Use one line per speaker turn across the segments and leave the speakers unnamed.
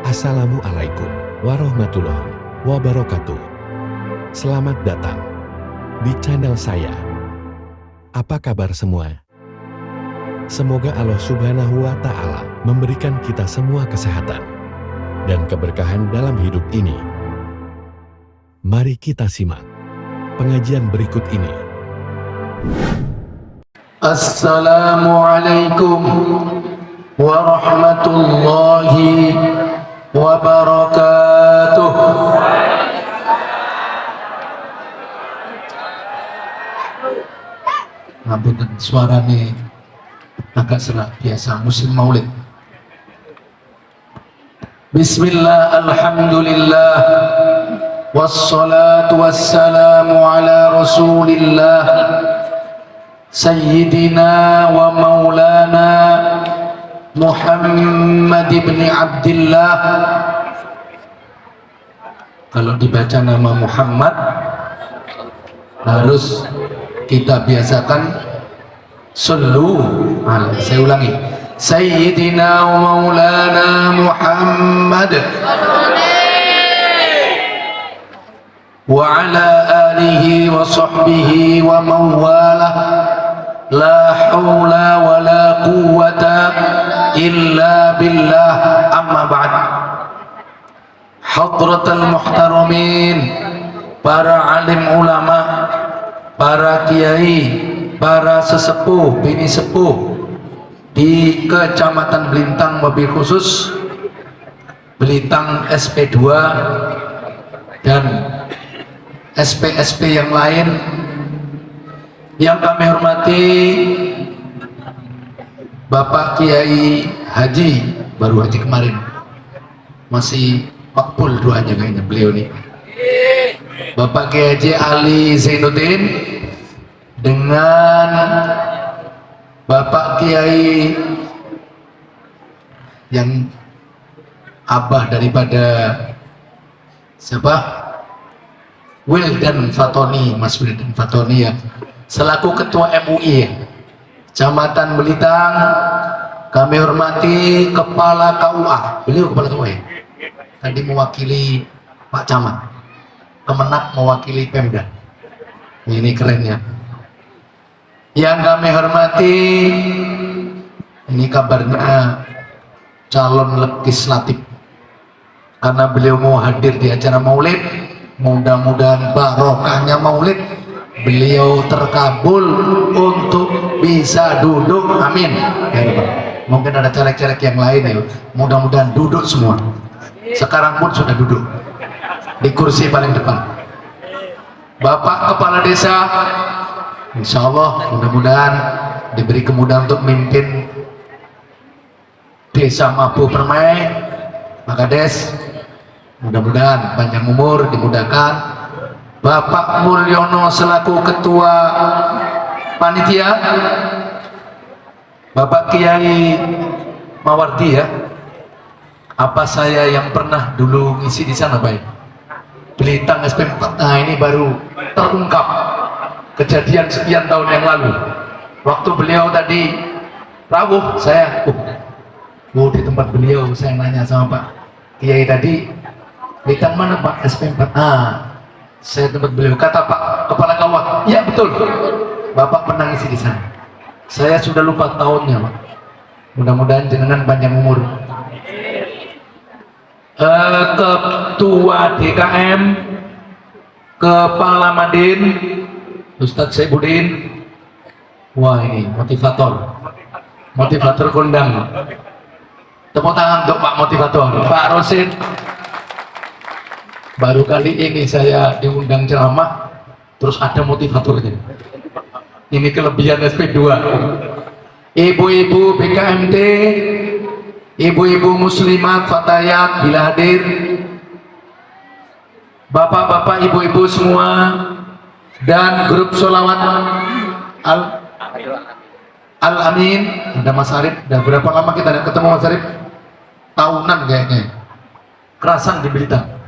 Assalamualaikum warahmatullahi wabarakatuh. Selamat datang di channel saya. Apa kabar semua? Semoga Allah Subhanahu wa Ta'ala memberikan kita semua kesehatan dan keberkahan dalam hidup ini. Mari kita simak pengajian berikut ini.
Assalamualaikum warahmatullahi wabarakatuh. Ngapunten suarane agak serak biasa musim maulid. Bismillah, alhamdulillah, wassalatu wassalamu ala rasulillah, sayyidina wa maulana Muhammad ibn Abdillah. Kalau dibaca nama Muhammad harus kita biasakan sallu alaihi. Saya ulangi, sayyidina wa maulana Muhammad wa ala alihi wa sahbihi wa mawalah. La hawla wa la quwwata illa billah. Amma ba'd. Hadratal muhtaramin, para alim ulama, para kiai, para sesepuh, bini sepuh di Kecamatan Belintang, mobil khusus Belintang SP2 dan SP-SP yang lain yang kami hormati, Bapak Kiai Haji, baru haji kemarin, masih makbul doanya kayaknya beliau nih, Bapak Kiai Haji Ali Zainuddin dengan Bapak Kiai yang abah daripada siapa? Wildan Fatoni, Mas Wildan Fatoni ya, selaku Ketua MUI Kecamatan Belintang. Kami hormati Kepala KUA, beliau Kepala KUA ya? Tadi mewakili Pak Camat, Kemenak mewakili Pemda. Ini kerennya. Yang kami hormati, ini kabarnya calon legislatif, karena beliau mau hadir di acara maulid. Mudah-mudahan barokahnya maulid beliau terkabul untuk bisa duduk, amin ya Rabbal. Mungkin ada caleg-caleg yang lain ya, mudah-mudahan duduk semua. Sekarang pun sudah duduk di kursi paling depan. Bapak Kepala Desa, insya Allah mudah-mudahan diberi kemudahan untuk memimpin Desa Mabu Permai. Maka Des, mudah-mudahan panjang umur, dimudahkan. Bapak Mulyono selaku Ketua Panitia, Bapak Kiai Mawardi ya, apa saya yang pernah dulu ngisi di sana Pak? Belintang SP4. Nah ini baru terungkap kejadian sekian tahun yang lalu. Waktu beliau tadi rawuh, saya di tempat beliau, saya nanya sama Pak Kiai tadi, Belintang mana Pak SP4? Saya tempat beliau, kata Pak Kepala Kawat, ya betul, Bapak pernah ngisi di sana. Saya sudah lupa tahunnya Pak. Mudah-mudahan jenengan panjang umur. Ketua DKM Kepala Madin Ustadz Saibuddin. Wah ini motivator kondang. Tepuk tangan untuk Pak Motivator. Pak Rosid, baru kali ini saya diundang ceramah terus ada motivatornya. Ini kelebihan SP2. Ibu-ibu BKMT, ibu-ibu muslimat fatayat bila hadir, bapak-bapak ibu-ibu semua, dan grup sholawat Al-Amin. Ada Mas Arif, udah berapa lama kita tidak ketemu Mas Arif? Tahunan kayaknya, kerasan di Belintang.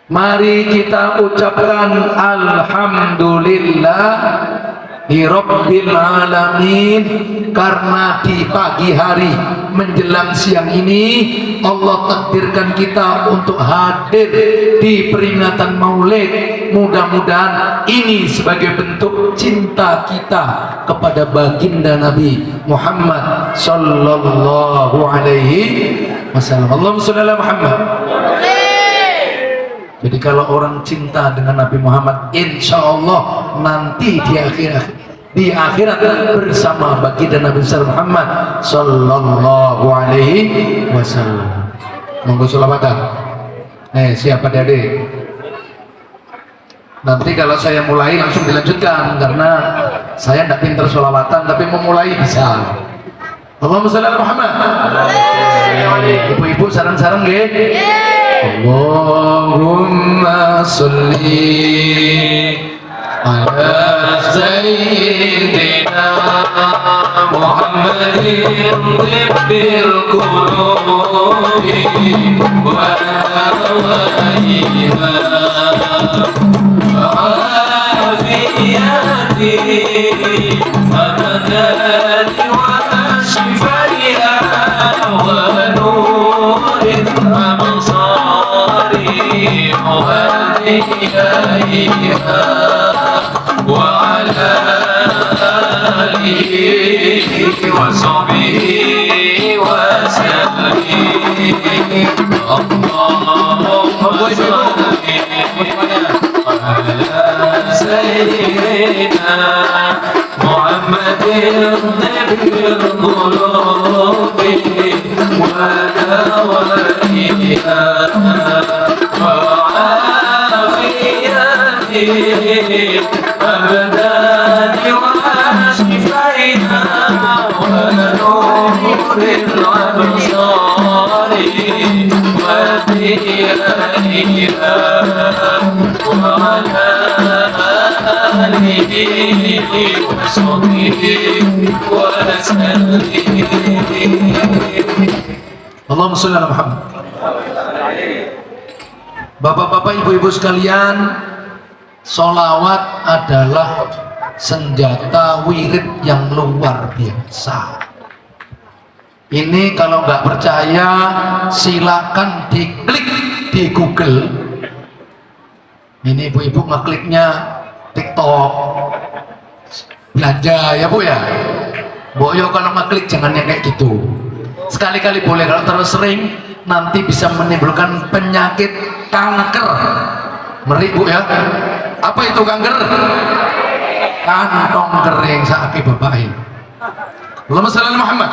Mari kita ucapkan alhamdulillah Rabbil alamin, karena di pagi hari menjelang siang ini Allah takdirkan kita untuk hadir di peringatan Maulid. Mudah-mudahan ini sebagai bentuk cinta kita kepada baginda Nabi Muhammad sallallahu alaihi wasallam. Allahumma shalli ala Muhammad. Jadi kalau orang cinta dengan Nabi Muhammad, insya Allah nanti di akhirat bersama baginda Nabi Muhammad sallallahu alaihi wasallam. Monggo sholawatan. Siapa adik? Nanti kalau saya mulai langsung dilanjutkan, karena saya tidak pintar sholawatan, tapi memulai bisa. Allahumma sholli ala Muhammad. Ibu-ibu sarang-sarang nggih. Allahumma sholli ala sayyidina Muhammadin tibbil qulubi wa awaiha wa afiyati abadani wa shifaiha wa nurin absari wa ilaiha وعلى آله وصحبه وسلم. اللهم صل على سيدنا محمد طب القلوب ودوائها أبدان وشفينا ونور الأبصار وثيابها وعلى آله وصحبه وسلم. Allahumma sholli ala Muhammad. Bapak-bapak, ibu-ibu sekalian, sholawat adalah senjata wirid yang luar biasa. Ini kalau nggak percaya silakan diklik di Google. Ini ibu-ibu ngekliknya TikTok belanja ya Bu ya. Boyo kalau ngeklik jangan yang kayak gitu. Sekali-kali boleh, kalau terus sering nanti bisa menimbulkan penyakit kanker. Meri Bu ya. Apa itu kanker? Kantong kering sakit bapak ini. Allahumma sholli ala Muhammad.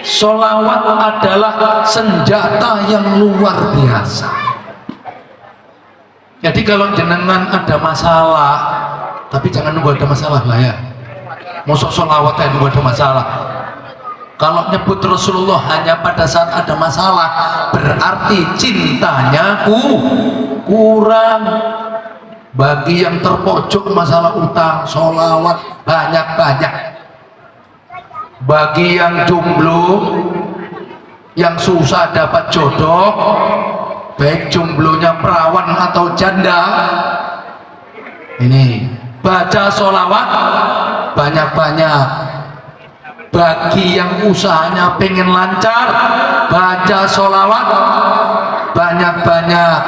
Sholawat adalah senjata yang luar biasa. Jadi kalau jenengan ada masalah, tapi jangan nunggu ada masalah lah ya. Mosok sholawat aja nunggu ada masalah. Kalau nyebut Rasulullah hanya pada saat ada masalah, berarti cintanya kurang. Bagi yang terpojok masalah utang, sholawat banyak-banyak. Bagi yang jomblo, yang susah dapat jodoh, baik jomblonya perawan atau janda, ini baca sholawat banyak-banyak. Bagi yang usahanya pengen lancar, baca sholawat banyak-banyak.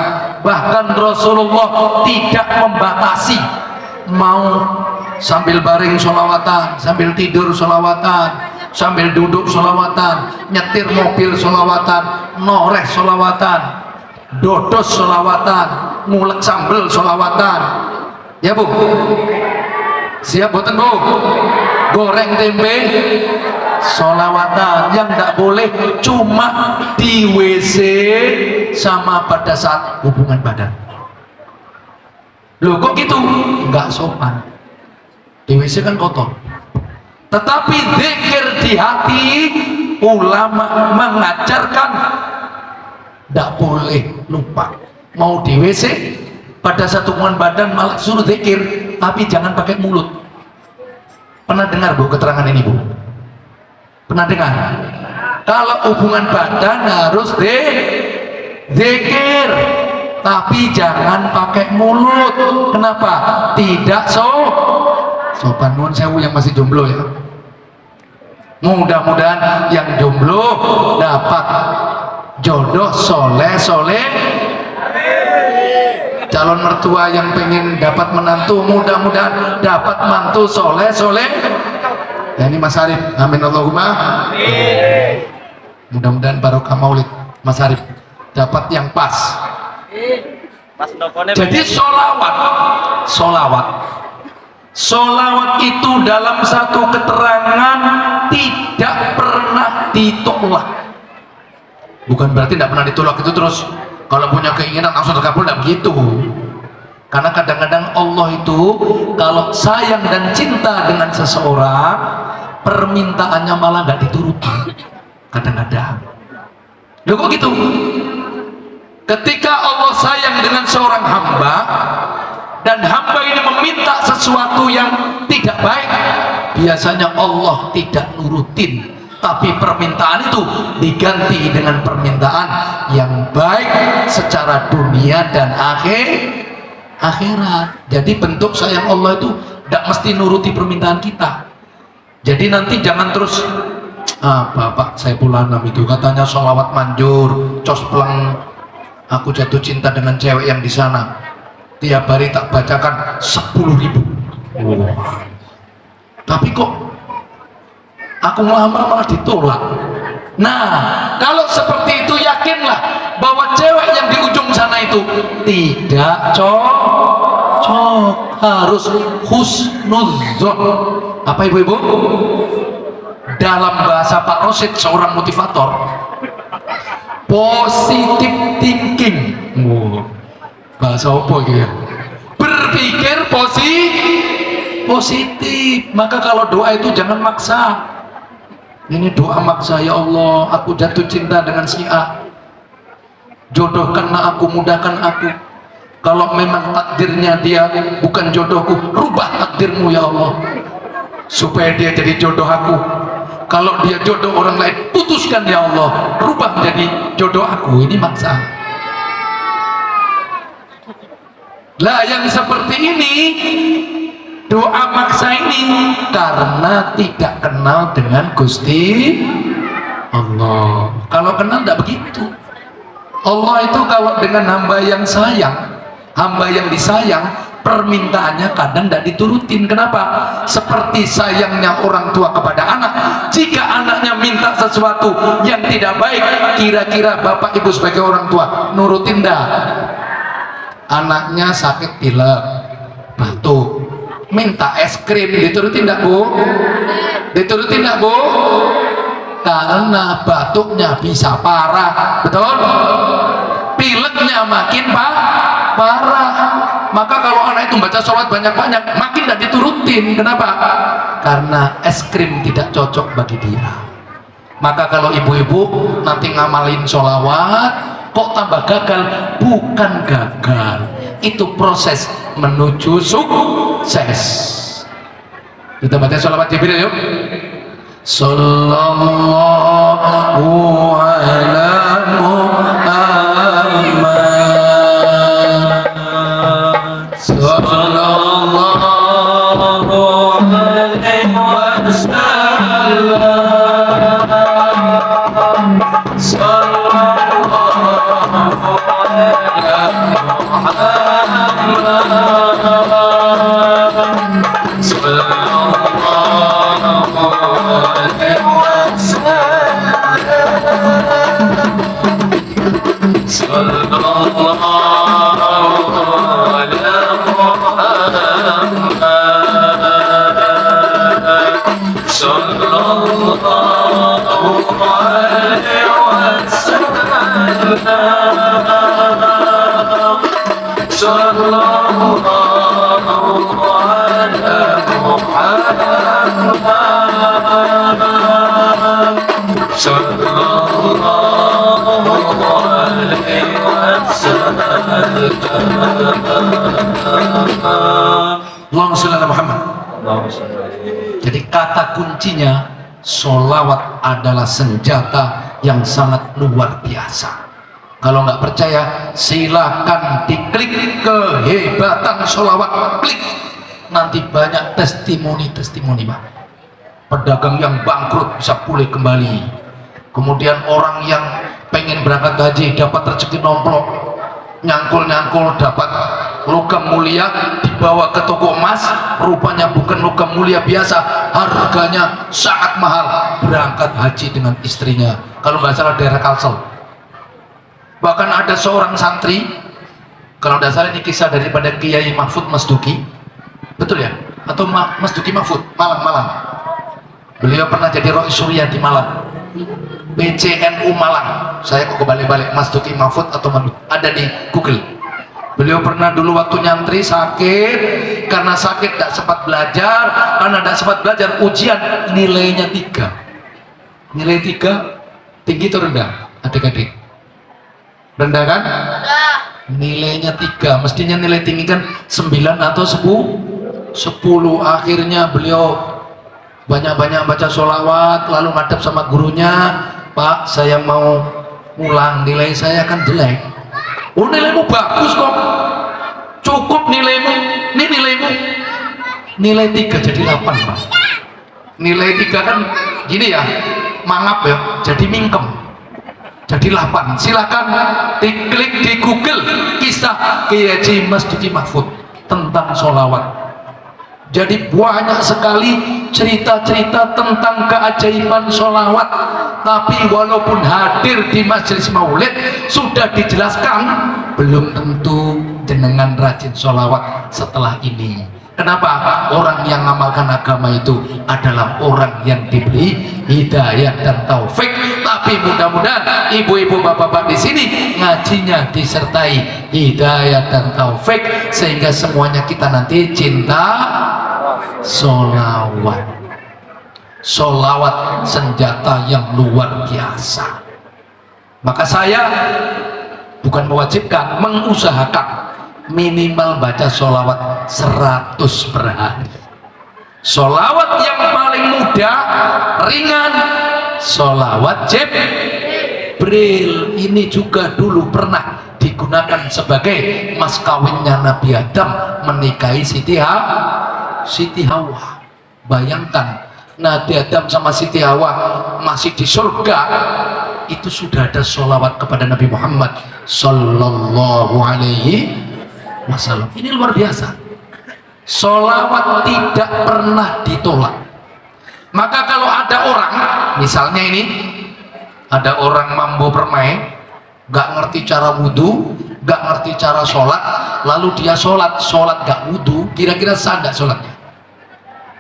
Bahkan Rasulullah tidak membatasi, mau sambil baring sholawatan, sambil tidur sholawatan, sambil duduk sholawatan, nyetir mobil sholawatan, noreh sholawatan, dodos sholawatan, ngulek sambel sholawatan. Ya Bu, siap boten Bu? Goreng tempe sholawatan. Yang tidak boleh cuma di WC sama pada saat hubungan badan. Loh kok gitu? Nggak sopan. Di WC kan kotor. Tetapi zikir di hati, ulama mengajarkan tidak boleh lupa. Mau di WC pada saat hubungan badan malah suruh zikir, tapi jangan pakai mulut. Pernah dengar Bu keterangan ini Bu? Pernah dengar? Kalau hubungan badan harus zikir, tapi jangan pakai mulut. Kenapa? sopan nuwun sewu yang masih jomblo ya. Mudah-mudahan yang jomblo dapat jodoh soleh. Calon mertua yang pengen dapat menantu, mudah-mudahan dapat mantu soleh. Ya, ini Mas Arif, amin Allahumma. Mudah-mudahan barokah maulid Mas Arif dapat yang pas. Jadi solawat itu dalam satu keterangan tidak pernah ditolak. Bukan berarti tidak pernah ditolak itu terus kalau punya keinginan langsung terkabul, tidak begitu. Karena kadang-kadang Allah itu kalau sayang dan cinta dengan seseorang, permintaannya malah nggak dituruti. Kadang-kadang loh kok gitu? Ketika Allah sayang dengan seorang hamba dan hamba ini meminta sesuatu yang tidak baik, biasanya Allah tidak nurutin, tapi permintaan itu diganti dengan permintaan yang baik secara dunia dan akhirat. Jadi bentuk sayang Allah itu tidak mesti nuruti permintaan kita. Jadi nanti jangan terus Bapak saya pulanam itu katanya sholawat manjur cospleng, aku jatuh cinta dengan cewek yang di sana, tiap hari tak bacakan 10.000. Wow. Tapi kok aku ngelamar malah ditolak. Nah, kalau seperti itu yakinlah bahwa cewek yang di ujung sana itu tidak cocok, harus husnudzon. Apa ibu-ibu? Dalam bahasa Pak Rosid, seorang motivator, positive thinking. Bahasa apa gitu ya? Berpikir positif. Maka kalau doa itu jangan maksa. Ini doa maksa, ya Allah aku jatuh cinta dengan si A, jodohkanlah aku, mudahkan aku. Kalau memang takdirnya dia bukan jodohku, rubah takdirmu ya Allah supaya dia jadi jodoh aku. Kalau dia jodoh orang lain, putuskan ya Allah, rubah menjadi jodoh aku. Ini maksa. Lah yang seperti ini, doa maksa ini karena tidak kenal dengan Gusti Allah. Kalau kenal tidak begitu. Allah itu kalau dengan hamba yang sayang, hamba yang disayang, permintaannya kadang tidak diturutin. Kenapa? Seperti sayangnya orang tua kepada anak. Jika anaknya minta sesuatu yang tidak baik, kira-kira bapak ibu sebagai orang tua nurutin dah? Anaknya sakit pilek, batuk, minta es krim, diturutin tidak bu? Diturutin tidak bu? Karena batuknya bisa parah, betul? Pileknya makin parah. Maka kalau anak itu baca sholat banyak-banyak, makin tidak diturutin. Kenapa? Karena es krim tidak cocok bagi dia. Maka kalau ibu-ibu nanti ngamalin sholawat kok tambah gagal, bukan gagal, itu proses menuju sukses. Kita baca sholawat Jibril yuk. Sallallahu ala Muhammad, sallallahu alaihi wasallam, sallallahu ala Muhammad, Allahumma sholli ala Muhammad. Jadi kata kuncinya, sholawat adalah senjata yang sangat luar biasa. Kalau nggak percaya, silakan diklik kehebatan sholawat, klik. nanti banyak testimoni Pak. Pedagang yang bangkrut bisa pulih kembali, kemudian orang yang pengen berangkat haji dapat rezeki nomplok, nyangkul dapat logam mulia, dibawa ke toko emas, rupanya bukan logam mulia biasa, harganya sangat mahal, berangkat haji dengan istrinya, kalau nggak salah daerah Kalsel. Bahkan ada seorang santri, kalau nggak salah ini kisah daripada Kiai Mahfud Mas Duki, betul ya? Atau Mas Duki Mahfud, Malang. Beliau pernah jadi Rois Surya di Malang, PCNU Malang. Saya kok kebalik-balik, Mas Duki Mahfud atau Mahfud, ada di Google. Beliau pernah dulu waktu nyantri sakit, karena sakit tidak sempat belajar, karena tidak sempat belajar ujian nilainya 3. Nilai 3 tinggi atau rendah adik-adik? Rendah kan? Nilainya 3, mestinya nilai tinggi kan 9 atau 10. Akhirnya beliau banyak-banyak baca sholawat, lalu ngadep sama gurunya, Pak saya mau ulang, nilai saya kan jelek. Oh nilaimu bagus kok, cukup nilaimu, ini nilaimu nilai 3 jadi 8 Pak. Nilai 3 kan gini ya, mangap ya, jadi mingkem, jadi 8. Silakan diklik di Google kisah Kiai Haji Mas Duki Mahfud tentang sholawat. Jadi banyak sekali cerita-cerita tentang keajaiban sholawat. Tapi walaupun hadir di majelis maulid sudah dijelaskan, belum tentu jenengan rajin sholawat setelah ini. Kenapa? Orang yang mengamalkan agama itu adalah orang yang diberi hidayah dan taufik. Tapi mudah-mudahan ibu-ibu bapak-bapak di sini ngajinya disertai hidayah dan taufik, sehingga semuanya kita nanti cinta sholawat. Sholawat senjata yang luar biasa. Maka saya bukan mewajibkan, mengusahakan minimal baca sholawat 100 per hari. Sholawat yang paling mudah, ringan, sholawat Jibril. Ini juga dulu pernah digunakan sebagai mas kawinnya Nabi Adam menikahi Siti Hawa. Bayangkan Nabi Adam sama Siti Hawa masih di surga, itu sudah ada sholawat kepada Nabi Muhammad Sallallahu Alaihi Wasallam. Ini luar biasa. Sholawat tidak pernah ditolak. Maka kalau ada orang, misalnya ini ada orang mambo permai, gak ngerti cara wudhu, gak ngerti cara sholat, lalu dia sholat gak wudhu, kira-kira sah gak sholatnya?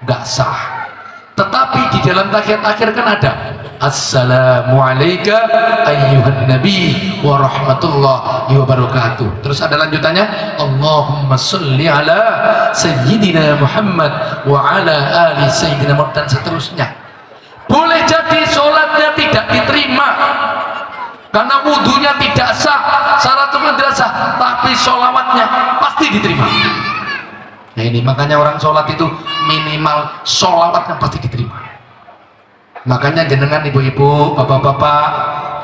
Gak sah. Tetapi di dalam tahiyat akhir kan ada Assalamualaikum ayyuhan nabi wa rahmatullahi wa barakatuh. Terus ada lanjutannya Allahumma sholli ala sayyidina Muhammad wa ala ali sayyidina Muhammad, dan seterusnya. Boleh jadi sholatnya tidak diterima karena wudhunya tidak sah, syaratnya tidak sah, tapi sholawatnya pasti diterima. Nah ini makanya orang sholat itu minimal sholawatnya pasti diterima. Makanya jenengan ibu-ibu, bapak-bapak,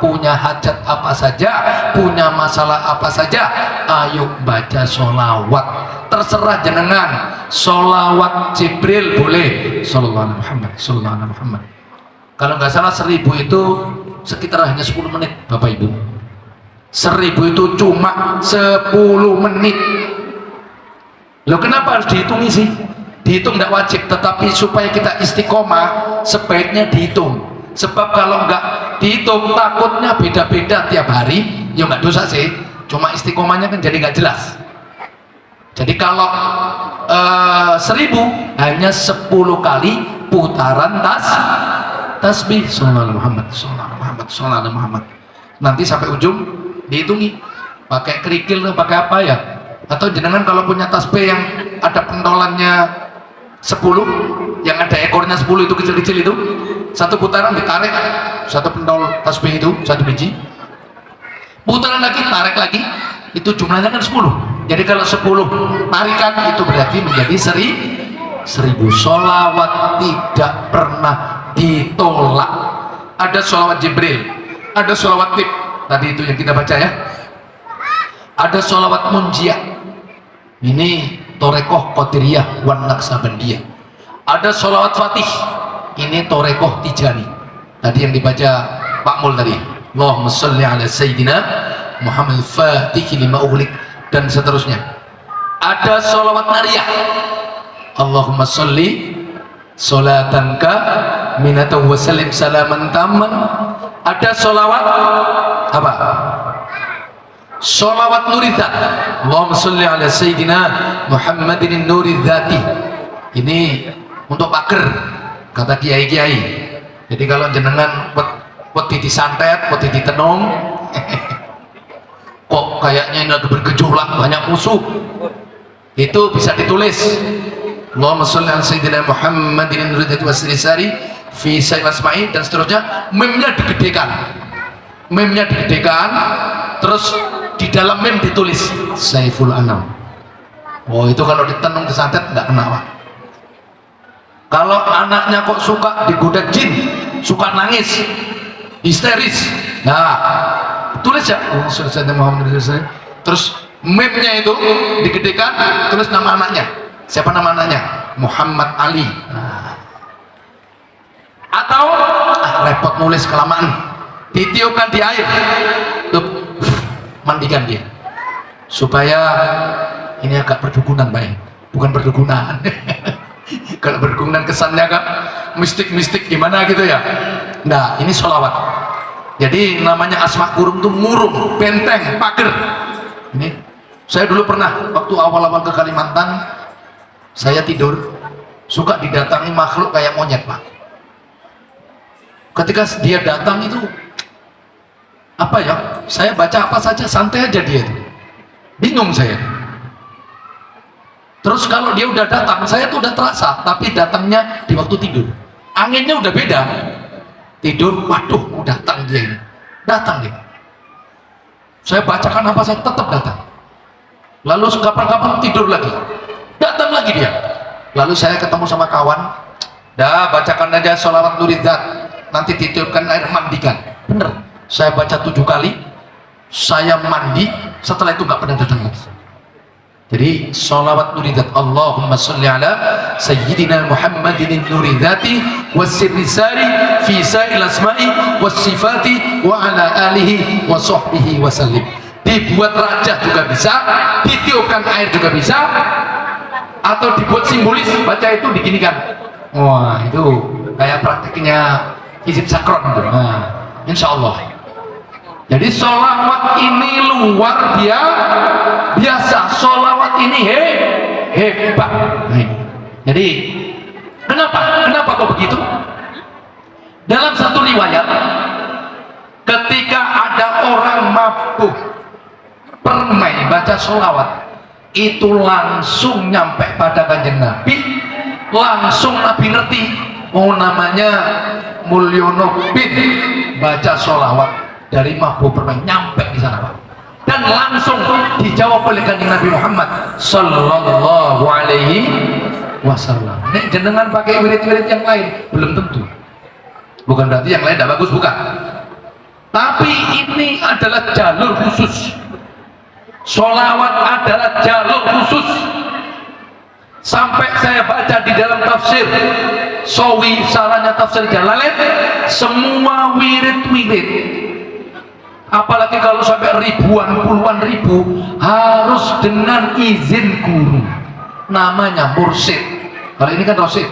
punya hajat apa saja, punya masalah apa saja, ayo baca sholawat. Terserah jenengan. Sholawat Jibril boleh, Sallallahu Alaihi Muhammad, Sallallahu Alaihi Muhammad. Kalau nggak salah 1000 itu sekitar hanya 10 menit bapak ibu. 1000 itu cuma 10 menit. Loh kenapa harus dihitungi sih? Dihitung tidak wajib, tetapi supaya kita istiqomah sebaiknya dihitung. Sebab kalau nggak dihitung takutnya beda-beda tiap hari, ya nggak dosa sih, cuma istiqomahnya kan jadi nggak jelas. Jadi kalau 1000 hanya 10 kali putaran tasbih Sallallahu Alaihi Muhammad, Sallallahu Alaihi Muhammad, Sallallahu Alaihi Muhammad. Nanti sampai ujung dihitungi pakai kerikil atau pakai apa ya? Atau jenengan kalau punya tasbih yang ada pentolannya 10, yang ada ekornya 10 itu kecil-kecil itu, satu putaran ditarik, satu pentol tasbih itu satu biji, putaran lagi tarik lagi, itu jumlahnya kan 10. Jadi kalau 10 tarikan itu berarti menjadi 1000. Sholawat tidak pernah ditolak. Ada sholawat Jibril, ada sholawat tip tadi itu yang kita baca ya, ada sholawat munjiah. Ini Torekoh Qadiriyah wan Naksabandiyah. Ada sholawat Fatih, ini Torekoh Tijani. Tadi yang dibaca Pak Mul tadi, Allahumma sholli ala Sayyidina Muhammad Fatih lima ughliq, dan seterusnya. Ada sholawat Nariyah, Allahumma sholli sholatan ka minatan wa salim salaman tamman. Ada sholawat apa? Sholawat Nuridzat, Allahumma sholli ala Sayyidina Muhammadin Nuridzati. Ini untuk pager, kata kiai-kiai. Jadi kalau jenengan peti disantet, peti ditenung, kok kayaknya ini lagi bergejolak, banyak musuh, itu bisa ditulis Allahumma sholli ala Sayyidina Muhammadin Nuridzati wasrisari fi sayyid asma'i, dan seterusnya. Memnya digedekan, terus di dalam mem ditulis Saiful Anam. Oh, itu kalau ditenung disantet nggak kena apa. Kalau anaknya kok suka digoda jin, suka nangis, histeris, nah tulis ya terus memnya itu digedekan, tulis nama anaknya. Siapa nama anaknya? Muhammad Ali. Nah. Atau repot nulis kelamaan, ditiupkan di air, mandikan dia supaya ini agak berdukunan, baik, bukan berdukunan. Kalau berdukunan kesannya agak mistik-mistik gimana gitu ya. Nah, ini sholawat. Jadi namanya asma kurung itu murung, benteng, pager. Ini saya dulu pernah waktu awal-awal ke Kalimantan, saya tidur suka didatangi makhluk kayak monyet, Pak. Ketika dia datang itu apa ya, saya baca apa saja santai aja dia, bingung saya. Terus kalau dia udah datang, saya tuh udah terasa, tapi datangnya di waktu tidur, anginnya udah beda. Tidur, waduh, datang dia ini, datang dia. Saya bacakan apa saja tetap datang. Lalu kapan-kapan tidur lagi, datang lagi dia. Lalu saya ketemu sama kawan, dah bacakan aja sholawat Nuridzat, nanti ditiupkan air, mandikan. Bener, saya baca 7 kali, saya mandi, setelah itu nggak pernah datang lagi. Jadi sholawat Nuridzat, Allahumma sholli ala Sayyidina Muhammadin Nuridzati wassirrisari fi sa'il asma'i wassifati wa ala alihi wa sahbihi wasallim. Dibuat raja juga bisa, ditiupkan air juga bisa, atau dibuat simbolis, baca itu diginikan. Wah, itu kayak praktiknya Hizib Sakron. Nah, insya Allah. Jadi sholawat ini luar biasa, sholawat ini hebat. Jadi kenapa kok begitu? Dalam satu riwayat, ketika ada orang mabuk permai baca sholawat, itu langsung nyampe pada kanjeng Nabi, langsung Nabi ngerti, oh namanya Mulyono bin baca sholawat dari mabuk permai, nyampe di sana, Pak. Dan langsung dijawab oleh kanjeng Nabi Muhammad sallallahu alaihi wasallam. Nek jenengan pakai wirid-wirid yang lain belum tentu, bukan berarti yang lain tidak bagus, bukan, tapi ini adalah jalur khusus. Sholawat adalah jalur khusus. Sampai saya baca di dalam tafsir Sawi, saranya tafsir Jalalain, semua wirid-wirid, apalagi kalau sampai ribuan, puluhan ribu, harus dengan izin guru, namanya mursyid. Kalau ini kan rosyid.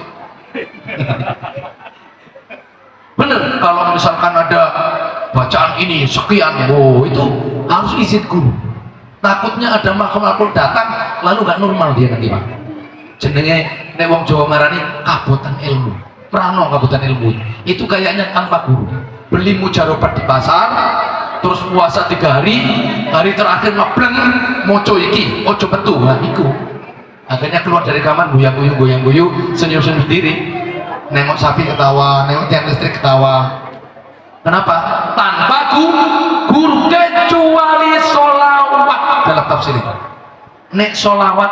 Bener, kalau misalkan ada bacaan ini sekian, oh itu harus izin guru. Takutnya ada makhluk-makhluk datang lalu nggak normal dia nanti, Pak. Jenenge nek wong Jawa ngarani kabutan ilmu, prano kabutan ilmu. Itu kayaknya tanpa guru. Beli mujarobat di pasar, terus puasa 3 hari, hari terakhir ngebleng moco iki, ojo betu, nah iku. Akhirnya keluar dari kamar goyang-goyang, senyum-senyum sendiri. Nengok sapi ketawa, nengok tiang listrik ketawa. Kenapa? Tanpa guru, kecuali sholawat dalam tafsir ini. nek solawat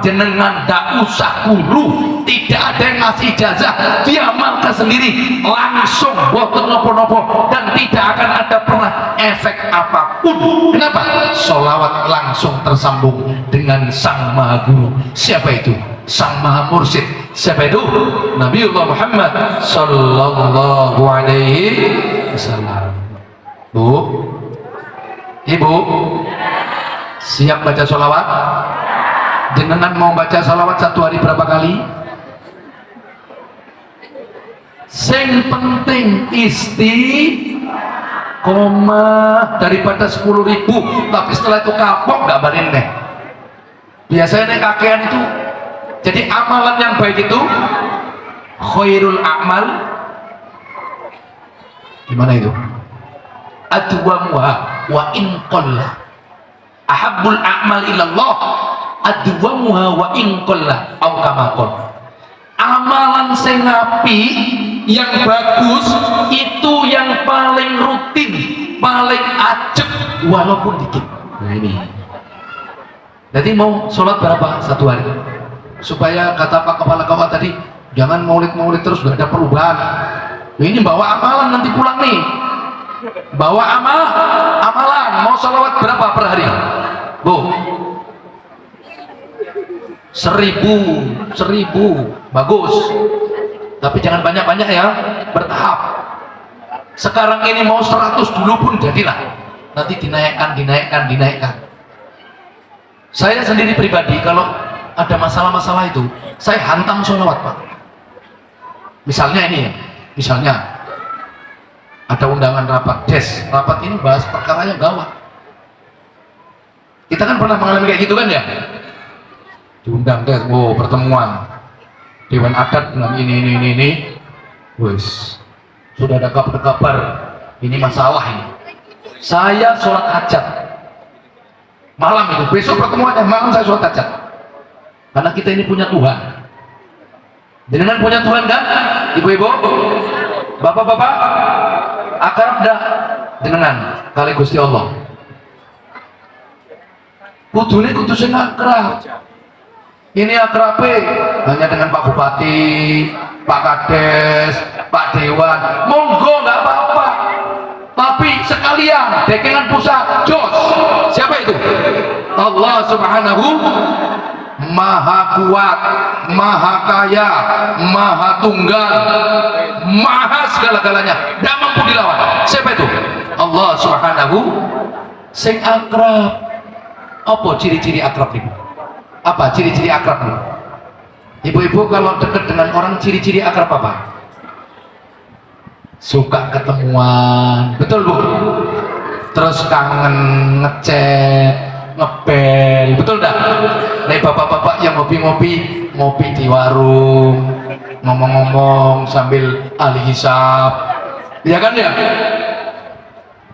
jenengan ndak usah guru, tidak ada yang ngasih ijazah, dia amalkan sendiri langsung boten nopo-nopo dan tidak akan ada pernah efek apapun. Kenapa? Solawat langsung tersambung dengan sang maha guru. Siapa itu? Sang maha mursyid. Siapa itu? Nabiullah Muhammad sallallahu alaihi wasallam. Bu, ibu siap baca sholawat? Jenengan mau baca sholawat satu hari berapa kali? Sing penting istiqomah, daripada 10.000 tapi setelah itu kapok gak barin deh. Biasanya kakean itu. Jadi amalan yang baik itu khairul a'mal, gimana itu? Adwamuha wa in qalla. Ahabbul a'mal ilallah adwamuha wa in qalla au kama qala. Amalan sing api yang bagus itu yang paling rutin, paling ajeb walaupun dikit. Nah ini. Jadi mau sholat berapa satu hari? Supaya kata Pak Kepala KUA tadi, jangan maulid-maulid terus gak ada perubahan. Ini bawa amalan nanti pulang nih. Bawa amalan. Mau sholawat berapa per hari? Bu, 1.000 bagus, tapi jangan banyak-banyak ya, bertahap. Sekarang ini mau 100 dulu pun jadilah, nanti dinaikkan. Saya sendiri pribadi kalau ada masalah-masalah itu saya hantam sholawat, Pak. Misalnya ini ya, misalnya ada undangan rapat rapat ini bahas perkara yang gawat. Kita kan pernah mengalami kayak gitu kan ya, diundang pertemuan Dewan Adat dengan ini wes sudah ada kabar ini masalah ini. Saya sholat hajat malam itu, besok pertemuannya malam saya sholat hajat karena kita ini punya Tuhan. Jenengan punya Tuhan kan, ibu-ibu, bapak-bapak, akrab dah jenengan kali Gusti Allah. Kudune kudu sing akrab. Ini akrabe hanya dengan Pak Bupati, Pak Kades, Pak Dewan, monggo nggak apa-apa. Tapi sekalian dekengan pusat, jos. Siapa itu? Allah Subhanahu Maha Kuat, Maha Kaya, Maha Tunggal, Maha segala-galanya, tidak mampu dilawan. Siapa itu? Allah Subhanahu sing akrab. Apa ciri-ciri akrab ini? Apa ciri-ciri akrab ini? Ibu-ibu kalau dekat dengan orang, ciri-ciri akrab apa? Suka ketemuan, betul Bu? Terus kangen, ngechat, ngebel, betul dah? Nih bapak-bapak yang ngopi-ngopi, ngopi di warung, ngomong-ngomong sambil ahli hisab, ya kan ya?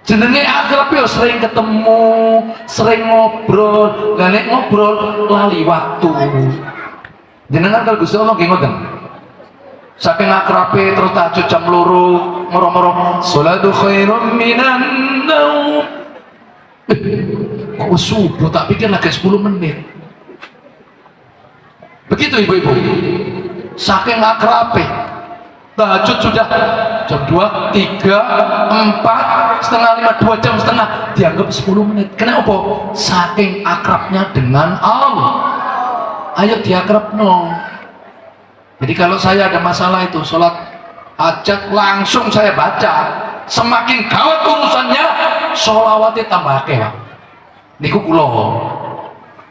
Jenenge akrab yo sering ketemu, sering ngobrol, nek ngobrol lali waktu. Jenengan kalau Gusti Allah nggih ngoten. Saking akrabe terus tahajud jam 2 moro-moro sholatu khairum minan naum. Kok subuh tak pikir lagi 10 menit. Begitu ibu-ibu. Saking akrabe tahajud sudah jam 2, 3, 4, setengah 5, 2 jam setengah dianggap 10 menit. Kenapa? Saking akrabnya dengan Allah. Ayo diakrabno. Jadi kalau saya ada masalah itu sholat hajat langsung saya baca. Semakin gawat urusannya, sholawatnya tambah akeh. Niku kula.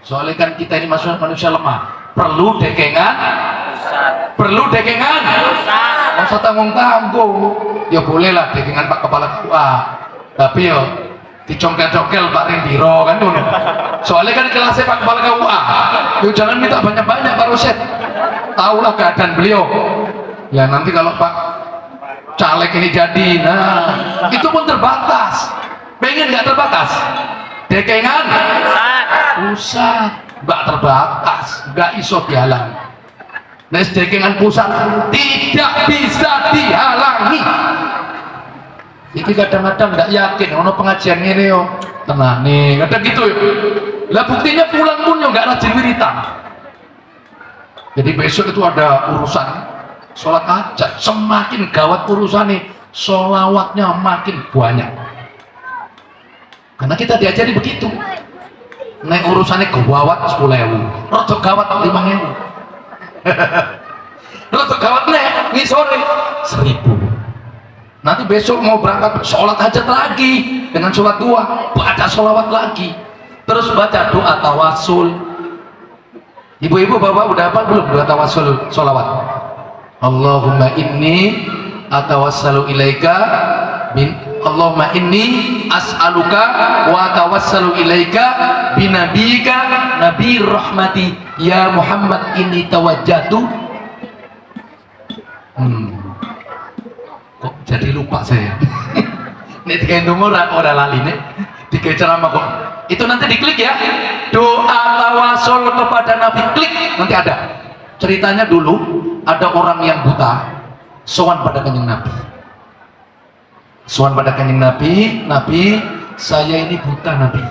Soalnya kan kita ini manusia lemah, perlu dekengan. Nggak usah tanggung-tanggung. Ya bolehlah dekengan Pak Kepala KUA, tapi yo dicongkel-congkel Pak Rindiro kan dulu. Soalnya kan kelasnya Pak Kepala KUA. Yo jangan minta banyak-banyak Pak Rosyid. Tahulah keadaan beliau. Ya nanti kalau Pak caleg ini jadi, nah itu pun terbatas. Pengen nggak terbatas? Dekengan pusat nggak terbatas, nggak iso dihalang. Nes dekengan pusat tidak bisa dihalangi. Iki kadang-kadang nggak yakin, ono pengajian ini yo tenang nih, kadang gitu yo. Lah buktinya pulang pun yo kalau nggak rajin wiritan. Jadi besok itu ada urusan sholat hajat, semakin gawat urusannya, sholawatnya makin banyak. Karena kita diajari begitu. Nek urusannya gawat 10.000, rodo gawat 5.000. Rodo gawat nek ngisore 1.000. Nanti besok mau berangkat sholat hajat lagi dengan sholat dua, baca sholawat lagi, terus baca doa tawasul. Ibu-ibu, bapak udah apa belum doa tawasul sholawat? Allahumma inni atawassalu ilaika bin Allahumma inni as'aluka wa tawassalu ilaika binabiyika nabi rahmati ya Muhammad inni tawajjatu. Kok jadi lupa saya. Ini dikendung orang lali nih, tiga ceramah kok. Itu nanti diklik ya, doa tawasul kepada Nabi, klik nanti ada. Ceritanya dulu ada orang yang buta, sowan pada kanjeng Nabi. Sowan pada kanjeng Nabi, Nabi saya ini buta Nabi.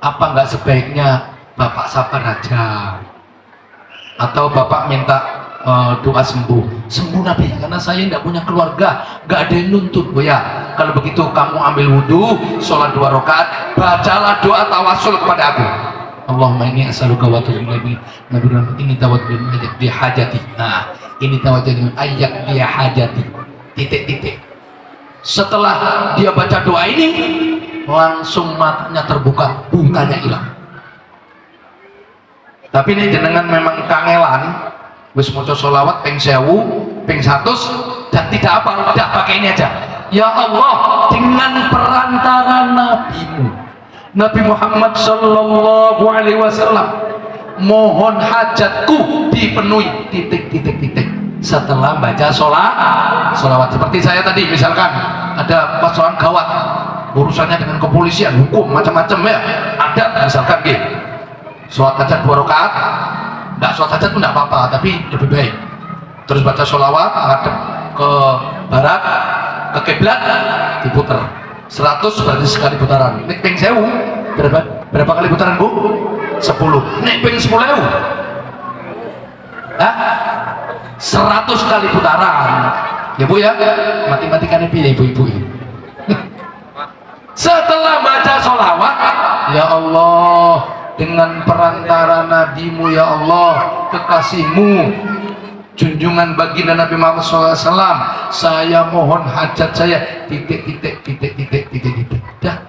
Apa nggak sebaiknya Bapak sabar aja? Atau Bapak minta doa sembuh Nabi, karena saya tidak punya keluarga, nggak ada yang nuntut. Oh ya, kalau begitu kamu ambil wudhu, sholat 2 rakaat, bacalah doa tawasul kepada aku. Allahumma inni as'aluka wa atubu ilaika nabi ini tawaddul ayat bi hajati. Nah, ini tawaddul ayat bi hajati. Titik. Setelah dia baca doa ini, langsung matanya terbuka, bungkanya hilang. Tapi ini jenengan memang kangelan, wis maca sholawat ping 1000, ping 100 dan tidak apa, tidak pakai ini aja. Ya Allah, dengan perantara nabimu Nabi Muhammad sallallahu alaihi wasallam, mohon hajatku dipenuhi titik. Setelah baca sholawat. Seperti saya tadi, misalkan ada persoalan gawat, urusannya dengan kepolisian, hukum, macam-macam ya, ada misalkan gitu, sholat hajat 2 rakaat, nggak sholat hajat pun nggak apa-apa, tapi lebih baik. Terus baca sholawat, ngadep ke barat, ke kiblat, diputer 100 berarti sekali putaran. Nek ping 1000 berapa kali putaran bu? 10. Nek ping 10.000 100 kali putaran ya bu ya. Matematikanya piye ibu-ibu ini. Setelah baca sholawat, ya Allah, dengan perantara nabimu ya Allah, kekasihmu, junjungan baginda Nabi Muhammad SAW, saya mohon hajat saya titik. Dah,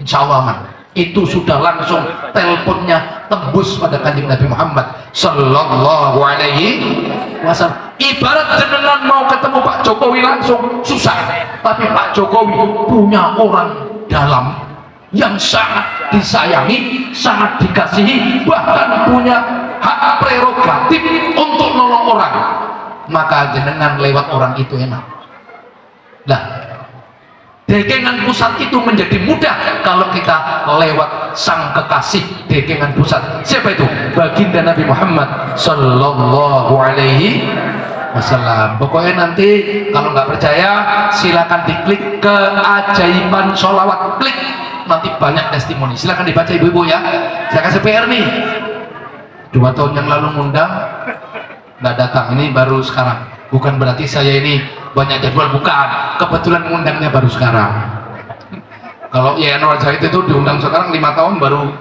insya Allah aman. Itu sudah langsung teleponnya tembus pada kanjeng Nabi Muhammad Sallallahu Alaihi Wasallam. Ibarat jenengan mau ketemu Pak Jokowi langsung susah, tapi Pak Jokowi punya orang dalam yang sangat disayangi, sangat dikasihi, bahkan punya hak prerogatif untuk nolong orang. Maka jenengan lewat orang itu enak. Nah, dekengan pusat itu menjadi mudah kalau kita lewat sang kekasih dekengan pusat. Siapa itu? Baginda Nabi Muhammad Sallallahu Alaihi Wasallam. Pokoknya nanti kalau nggak percaya silakan diklik keajaiban sholawat, klik, nanti banyak testimoni. Silakan dibaca ibu-ibu ya. Saya kasih PR nih. 2 tahun yang lalu ngundang nggak datang, ini baru sekarang. Bukan berarti saya ini banyak jadwal, bukan, kebetulan ngundangnya baru sekarang. Kalau Anwar Zahid itu diundang sekarang 5 tahun baru,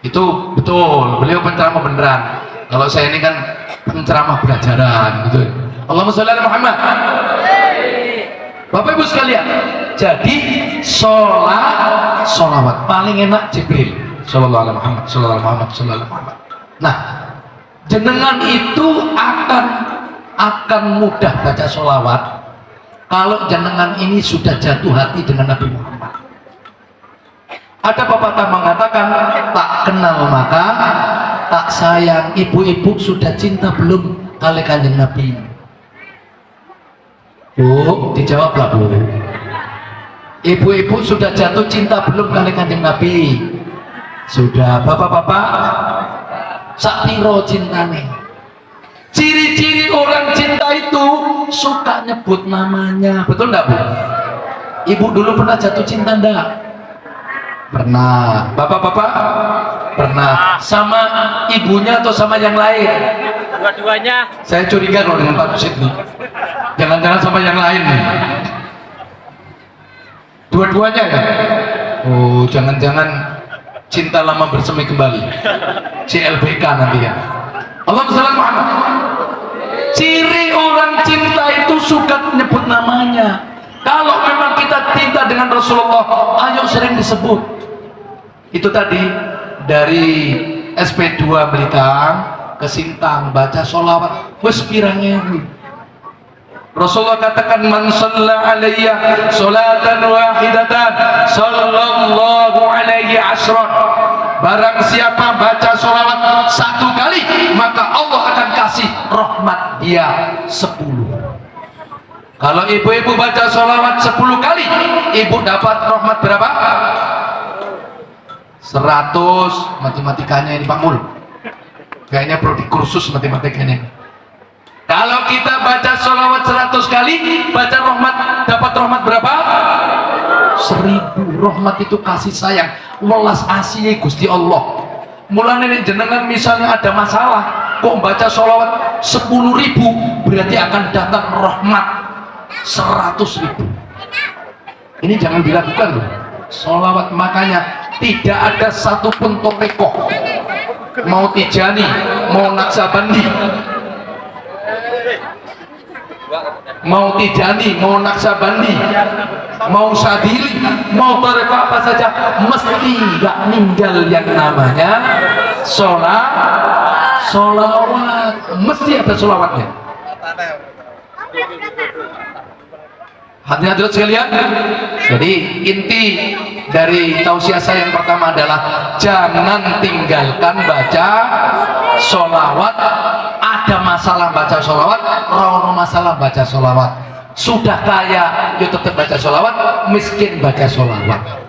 itu betul, beliau penceramah beneran. Kalau saya ini kan penceramah pelajaran gitu. Allahumma sholli ala Muhammad. Bapak ibu sekalian, jadi sholawat paling enak Jibril sallallahu alaihi Muhammad sallallahu alaihi Muhammad. Nah, jenengan itu akan mudah baca sholawat kalau jenengan ini sudah jatuh hati dengan Nabi Muhammad. Ada pepatah mengatakan, tak kenal maka tak sayang. Ibu-ibu sudah cinta belum kali kanjeng Nabi? Bu, dijawablah bu. Ibu-ibu sudah jatuh cinta belum kali kanjeng Nabi? Sudah. Bapak-bapak, sakpiro cintane? Ciri-ciri orang cinta itu suka nyebut namanya, betul nggak bu? Ibu dulu pernah jatuh cinta enggak? Pernah. Bapak-bapak Pernah. Sama ibunya atau sama yang lain?
Dua-duanya.
Saya curiga kalau dengan Pak Rusid nih. Jangan-jangan sama yang lain nih. Dua-duanya ya? Oh, jangan-jangan cinta lama bersemi kembali. CLBK nanti ya. Allah Muhammad. Ciri orang cinta itu suka nyebut namanya. Kalau memang kita cinta dengan Rasulullah, ayo sering disebut. Itu tadi dari SP2 Blitar ke Sintang baca sholawat wes pirangnya. Rasulullah katakan man shalla alayya sholatan wahidatan sallallahu alaihi asran. Barang siapa baca sholawat satu kali, maka Allah akan kasih rahmat dia 10. Kalau ibu-ibu baca sholawat 10 kali, ibu dapat rahmat berapa? 100. Matematikanya ini Pak Mul, kayaknya perlu dikursus matematikanya. Kalau kita baca sholawat 100 kali, baca rahmat, dapat rahmat berapa? 1000. Rahmat itu kasih sayang, welas asih Gusti Allah. Mulanya ini jenengan misalnya ada masalah, kok baca sholawat 10.000, berarti akan datang rahmat 100.000. Ini jangan dilakukan loh sholawat. Makanya tidak ada satupun torekoh, mau Tijani, mau Naksabandi, mau Tijani, mau Naksabandi, mau Sadili, mau torekoh apa saja, mesti nggak ninggal yang namanya sholawat. Mesti ada sholawatnya. Hadirin sekalian, jadi inti dari tausiah saya yang pertama adalah jangan tinggalkan baca sholawat. Ada masalah baca sholawat, rono masalah baca sholawat. Sudah kaya, yuk tetap baca sholawat. Miskin baca sholawat.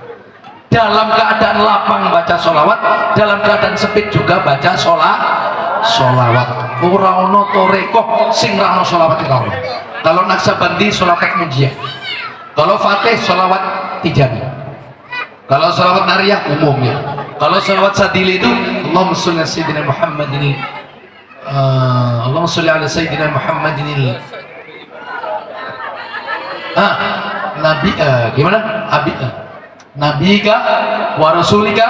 Dalam keadaan lapang baca sholawat, dalam keadaan sempit juga baca sholawat. Ora ono toreko sing rano sholawat itu. Kalau Naksabandi sholawat Munjiah, kalau Fatih sholawat Tijani, kalau sholawat Nariyah umumnya, kalau sholawat Sadili itu Allahumma sholli ala Sayyidina Muhammad ini, Allahumma sholli ala Sayyidina Muhammad ini. Nabi gimana? Nabika wa Rasulika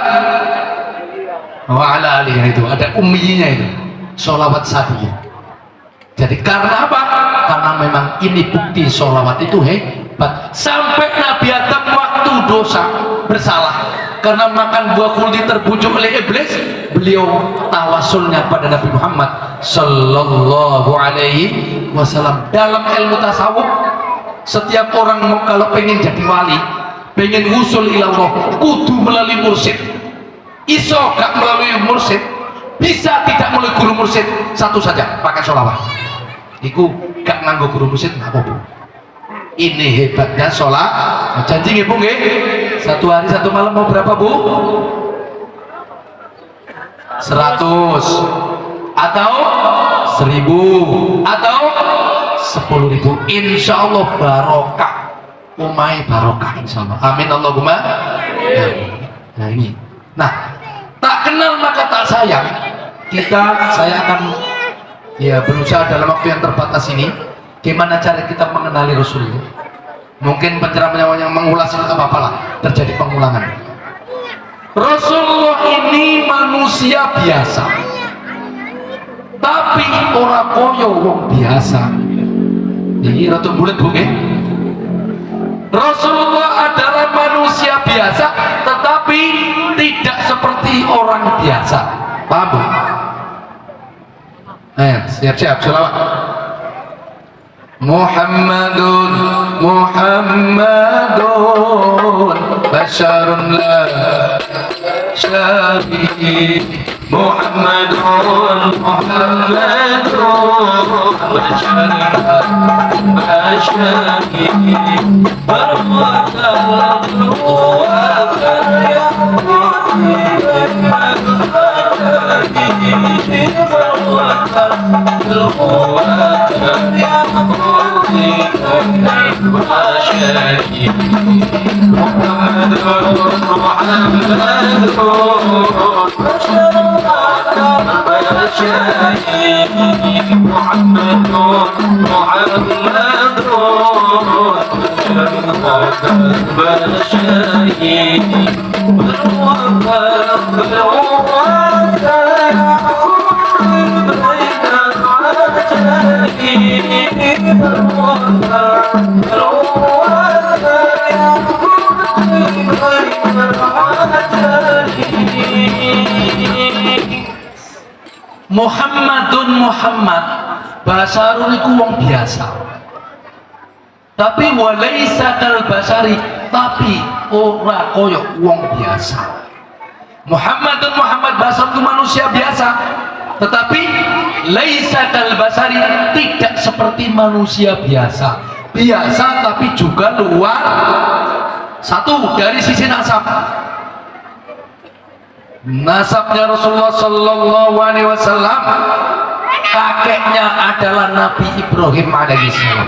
wa ala alihi, itu ada umminya itu sholawat Sadili. Jadi karena apa? Karena memang ini bukti sholawat itu hebat. Sampai Nabi Adam waktu dosa bersalah karena makan buah kuldi terbujuk oleh iblis, beliau tawasulnya pada Nabi Muhammad Sallallahu Alaihi Wasallam. Dalam ilmu tasawuf, setiap orang kalau pengen jadi wali, pengen usul ilallah, kudu melalui mursyid. Iso gak melalui mursyid, bisa tidak melalui guru mursyid, satu saja, pakai sholawat. Iku gak nganggo guru mursyid nggak apa-apa. Ini hebatnya sholat. Janji nggih Bu nggih? Satu hari satu malam mau berapa Bu? 100 atau 1000 atau 10.000. Insya Allah barokah. Umai barokah insya Allah. Amin Allahumma. Nah ini. Nah, tak kenal maka tak sayang. Saya akan berusaha dalam waktu yang terbatas ini, gimana cara kita mengenali Rasulullah. Mungkin penceramah yang mengulas itu apa-apa lah, terjadi pengulangan. Rasulullah ini manusia biasa, tapi orang koyo wong biasa. Ini ratu bulat Bu. Rasulullah adalah manusia biasa, tetapi tidak seperti orang biasa. Paham Bu? Siap-siap sholawat. Muhammadun basyarun la syarih. Muhammadun basyarun la syarih. Muhammadun Muhammad basarun iku wong biasa, tapi walaisa kal basari, tapi ora koyo wong biasa. Muhammadun Muhammad basar itu manusia biasa, tetapi laisa kal basari, tidak seperti manusia biasa. Biasa tapi juga luar. Satu, dari sisi nasab. Nasabnya Rasulullah Sallallahu Alaihi Wasallam, kakeknya adalah Nabi Ibrahim alaihissalam.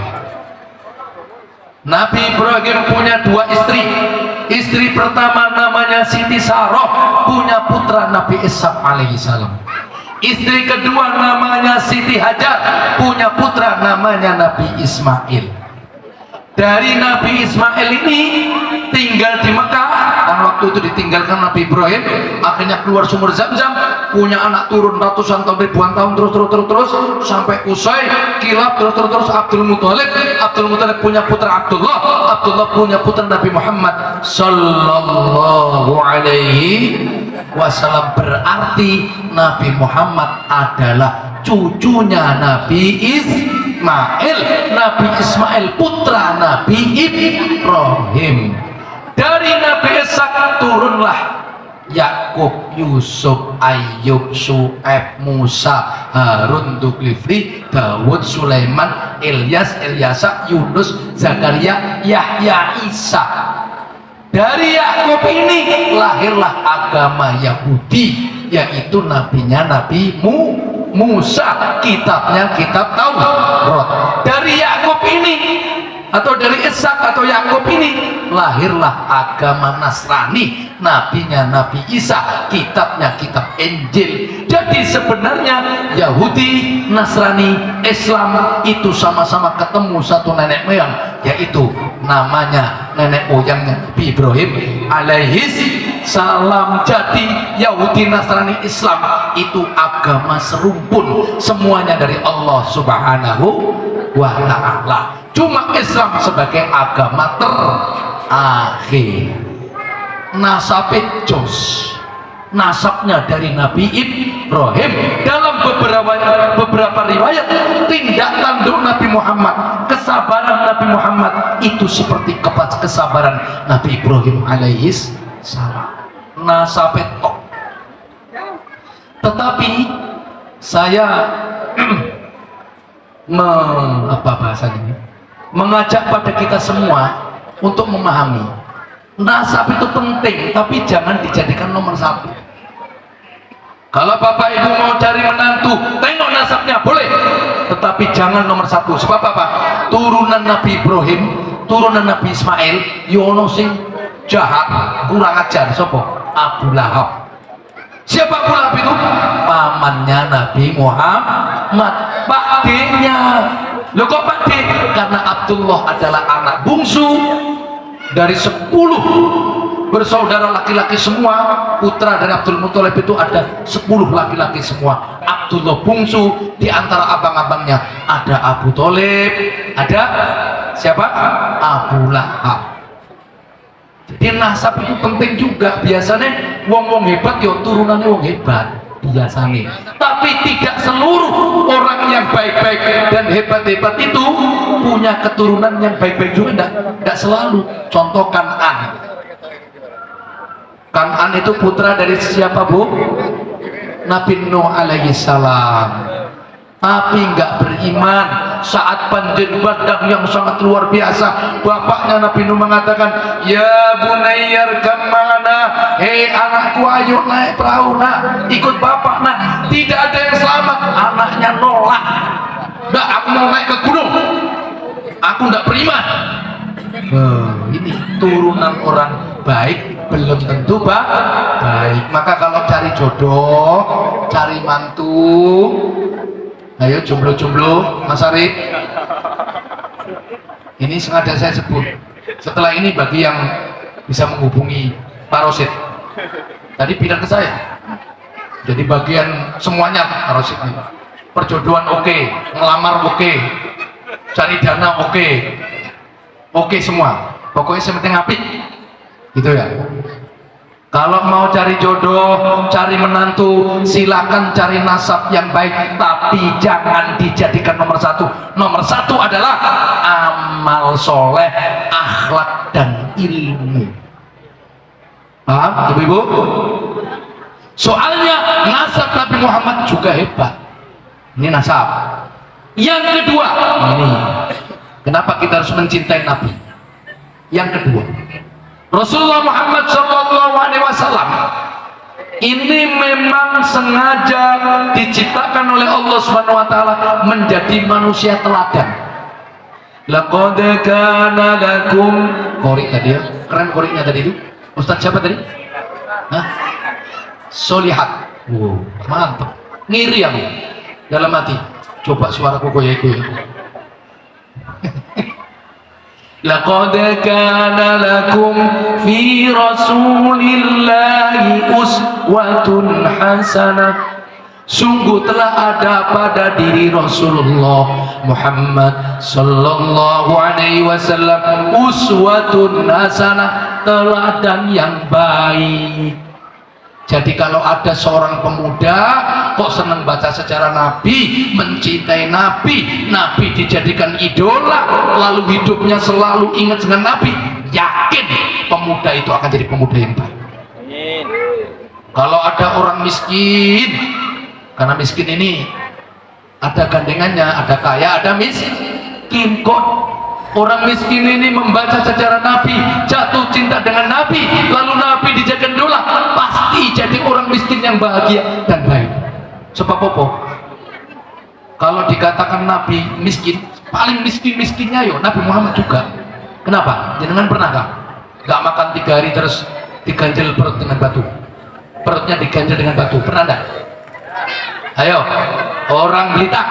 Nabi Ibrahim punya dua istri. Istri pertama namanya Siti Sarah, punya putra Nabi Ishaq alaihissalam. Istri kedua namanya Siti Hajar, punya putra namanya Nabi Ismail. Dari Nabi Ismail ini tinggal di Mekah, dan waktu itu ditinggalkan Nabi Ibrahim, akhirnya keluar sumur Zam-Zam, punya anak turun ratusan tahun, ribuan tahun, terus sampai Usai, Kilab, terus Abdul Muthalib punya putra Abdullah punya putra Nabi Muhammad Sallallahu Alaihi Wasallam. Berarti Nabi Muhammad adalah cucunya Nabi Ismail. Nabi Ismail putra Nabi Ibrahim. Dari Nabi Ishaq turunlah Yakub, Yusuf, Ayub, Syuaib, Musa, Harun, Dzulkifli, Dawud, Sulaiman, Ilyasa, Yunus, Zakaria, Yahya, Isa. Dari Yakub ini lahirlah agama Yahudi, yaitu nabinya Nabi Musa, kitabnya kitab Taurat. Dari Yakub ini atau dari Ishak atau Yakub ini lahirlah agama Nasrani, nabinya Nabi Isa, kitabnya kitab Injil. Jadi sebenarnya Yahudi, Nasrani, Islam itu sama-sama ketemu satu nenek moyang, yaitu namanya nenek moyangnya Nabi Ibrahim alaihis salam. Jadi Yahudi, Nasrani, Islam itu agama serumpun, semuanya dari Allah Subhanahu wa Ta'ala. Cuma Islam sebagai agama terakhir. Nasabnya jos, nasabnya dari Nabi Ibrahim. Dalam beberapa riwayat, tindak tanduk Nabi Muhammad, kesabaran Nabi Muhammad itu seperti kesabaran Nabi Ibrahim alaihis salam. Nasabnya tok. Tetapi saya mengajak pada kita semua untuk memahami nasab itu penting, tapi jangan dijadikan nomor satu. Kalau bapak ibu mau cari menantu, tengok nasabnya boleh, tetapi jangan nomor satu. Sebab apa? Turunan Nabi Ibrahim, turunan Nabi Ismail, yono sing jahat, kurang ajar. Sopo? Abu Lahab. Siapa Abu Lahab itu? Pamannya Nabi Muhammad, pakdenya. Loh kok pakde? Karena Abdullah adalah anak bungsu dari 10 bersaudara laki-laki semua. Putra dari Abdul Muthalib itu ada 10 laki-laki semua. Abdullah bungsu, di antara abang-abangnya ada Abu Thalib, ada siapa? Abu Lahab. Jadi nasab itu penting juga. Biasanya wong-wong hebat ya turunannya wong hebat biasanya, tapi tidak seluruh orang yang baik-baik dan hebat-hebat itu punya keturunan yang baik-baik juga. Tidak selalu. Contoh Kan'an itu putra dari siapa, Bu? Nabi Nuh alaihi salam. Tapi nggak beriman saat banjir bandang yang sangat luar biasa. Bapaknya Nabi Nuh mengatakan, ya bunayyar kemana, hei anakku, ayo naik perahu nak, ikut bapak nak. Tidak ada yang selamat. Anaknya nolak, nggak, aku mau naik ke gunung. aku tidak beriman. Ini turunan orang baik belum tentu baik. Maka kalau cari jodoh, cari mantu, ayo jomblo-jomblo, Mas Arif. Ini sengaja saya sebut. Setelah ini bagi yang bisa menghubungi Pak Rosid, tadi bilang ke saya. Jadi bagian semuanya Pak Rosid nih. Perjodohan oke, ngelamar oke, cari dana oke semua. Pokoknya sementing apik, gitu ya. Kalau mau cari jodoh, cari menantu, silakan cari nasab yang baik, tapi jangan dijadikan nomor satu. Nomor satu adalah amal soleh, akhlak dan ilmu. Paham, ibu-ibu? Soalnya nasab Nabi Muhammad juga hebat. Ini nasab. Yang kedua, ini kenapa kita harus mencintai Nabi? Yang kedua, Rasulullah Muhammad SAW ini memang sengaja diciptakan oleh Allah Subhanahu Wa Taala menjadi manusia teladan. Laqad kana lakum, korek tadi ya, keren koreknya tadi itu. Ustadz siapa tadi? Hah? Solihat. Wow, mantap. Ngiri aku dalam hati. Coba suaraku goyah-goyah. Laqad kana lakum fi Rasulillahi uswatun hasanah. Sungguh telah ada pada diri Rasulullah Muhammad sallallahu alaihi wasallam uswatun hasanah, teladan yang baik. Jadi kalau ada seorang pemuda kok senang baca sejarah Nabi, mencintai Nabi, Nabi dijadikan idola, lalu hidupnya selalu ingat dengan Nabi, yakin pemuda itu akan jadi pemuda yang baik. Kalau ada orang miskin, karena miskin ini ada gandengannya, ada kaya, ada miskin. Kok orang miskin ini membaca sejarah Nabi, jatuh cinta dengan Nabi, lalu Nabi dijadikan idola, pasti jadi orang miskin yang bahagia dan baik. Sebab apa? Kalau dikatakan Nabi miskin, paling miskinnya yo Nabi Muhammad juga. Kenapa? Jangan pernah gak makan 3 hari terus diganjel perut dengan batu, perutnya diganjel dengan batu, pernah enggak? Ayo, orang Blitar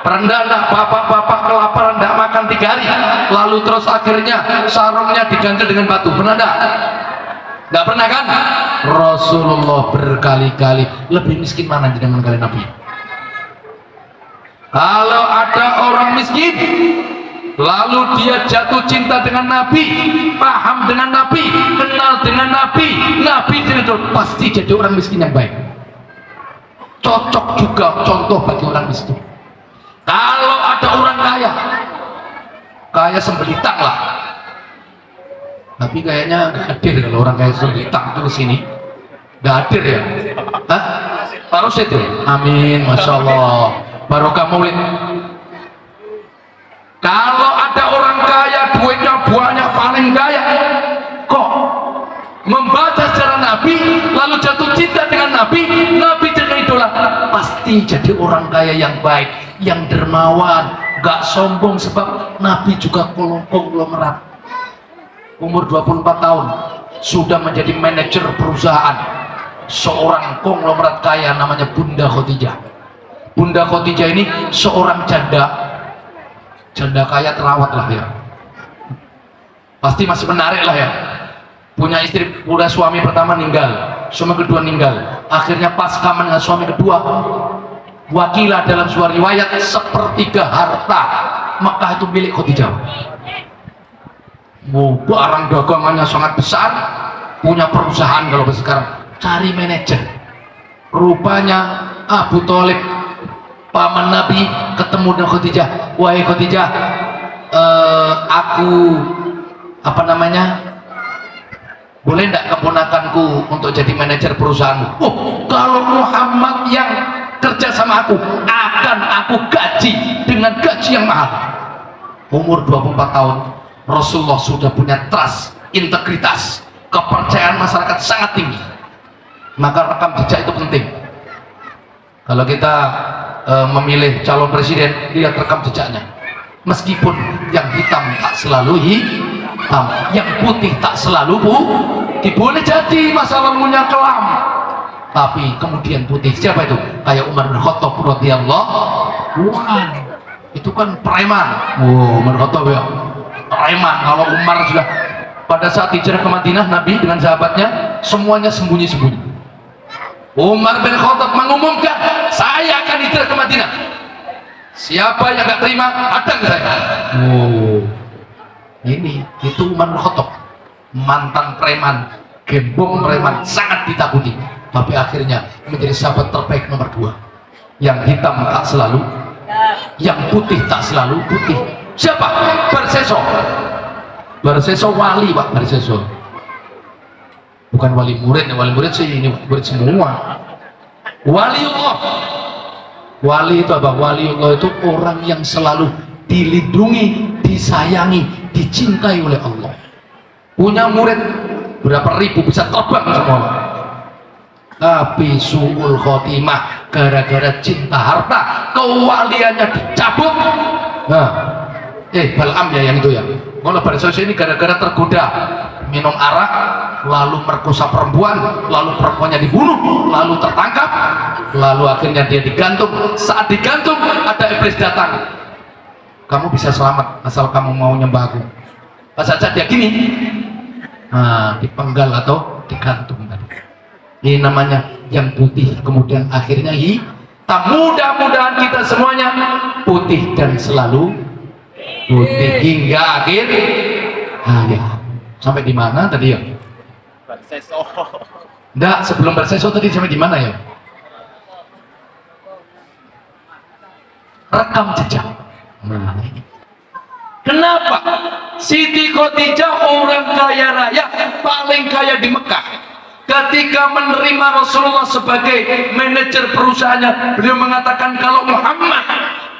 pernah enggak bapak-bapak kelaparan enggak makan 3 hari, lalu terus akhirnya sarungnya diganjel dengan batu, pernah enggak? Enggak pernah kan? Rasulullah berkali-kali. Lebih miskin mana dengan kalian Nabi? Kalau ada orang miskin lalu dia jatuh cinta dengan Nabi, paham dengan Nabi, kenal dengan Nabi, Nabi pasti jadi orang miskin yang baik. Cocok juga contoh bagi orang miskin. Kalau ada orang kaya sembelitang lah, tapi kayaknya gak hadir kalau orang kaya sembelitang itu kesini, gak hadir ya? Hah? Harus itu? Amin, Masya Allah, barokah maulid. Kalau ada orang kaya, duitnya banyak, paling kaya, kok membaca sejarah Nabi, lalu jatuh cinta dengan Nabi, Nabi jadi idola, pasti jadi orang kaya yang baik, yang dermawan, gak sombong. Sebab Nabi juga konglomerat. Umur 24 tahun sudah menjadi manajer perusahaan seorang konglomerat kaya namanya Bunda Khadijah. Bunda Khadijah ini seorang janda kaya terawat lah ya, pasti masih menarik lah ya. Punya istri, udah suami pertama meninggal, suami kedua meninggal, akhirnya pasca dengan suami kedua, wakilah dalam sebuah riwayat sepertiga harta Mekah itu milik Khadijah. Barang dagangannya sangat besar, punya perusahaan. Kalau sekarang cari manajer, rupanya Abu Thalib paman Nabi ketemu dengan Khadijah. Wahai Khadijah, aku boleh enggak keponakanku untuk jadi manajer perusahaanmu? Kalau Muhammad yang kerja sama aku, akan aku gaji dengan gaji yang mahal. Umur 24 tahun Rasulullah sudah punya trust, integritas, kepercayaan masyarakat sangat tinggi. Maka rekam jejak itu penting. Kalau kita memilih calon presiden, lihat rekam jejaknya. Meskipun yang hitam tak selalu hitam, yang putih tak selalu putih. Boleh jadi masa lalunya kelam, tapi kemudian putih. Siapa itu? Kayak Umar bin Khattab radhiyallahu anhu. Itu kan preman. Umar bin Khattab ya preman. Kalau Umar sudah pada saat hijrah ke Madinah, Nabi dengan sahabatnya semuanya sembunyi-sembunyi. Umar bin Khattab mengumumkan, saya akan hijrah ke Madinah. Siapa yang gak terima, hadang saya. Ini itu Umar bin Khattab, mantan preman, gembong preman, sangat ditakuti. Tapi akhirnya menjadi sahabat terbaik nomor 2. Yang hitam tak selalu, yang putih tak selalu putih. Siapa? Barseso. Barseso wali, Pak. Barseso bukan wali murid. Wali murid sih, ini murid semua. Waliullah. Wali itu apa? Waliullah itu orang yang selalu dilindungi, disayangi, dicintai oleh Allah. Punya murid berapa ribu, bisa terbang semua. Tapi su'ul khotimah, gara-gara cinta harta, kewaliannya dicabut. Nah, Bal'am ya yang itu ya. Kalau Barseso ini gara-gara tergoda minum arak, lalu merkosa perempuan, lalu perempuannya dibunuh, lalu tertangkap, lalu akhirnya dia digantung. Saat digantung ada iblis datang, kamu bisa selamat asal kamu mau nyembah aku. Pas saja dia gini, dipenggal atau digantung tadi. Ini namanya yang putih, kemudian akhirnya hitam. Mudah-mudahan kita semuanya putih dan selalu putih hingga akhir hayat. Sampai di mana tadi ya?
Barseso.
Enggak, sebelum Barseso tadi sampai di mana ya? Rekam jejak. Nah, ini. Kenapa? Siti Khadijah orang kaya raya, paling kaya di Mekah. Ketika menerima Rasulullah sebagai manajer perusahaannya, beliau mengatakan, kalau Muhammad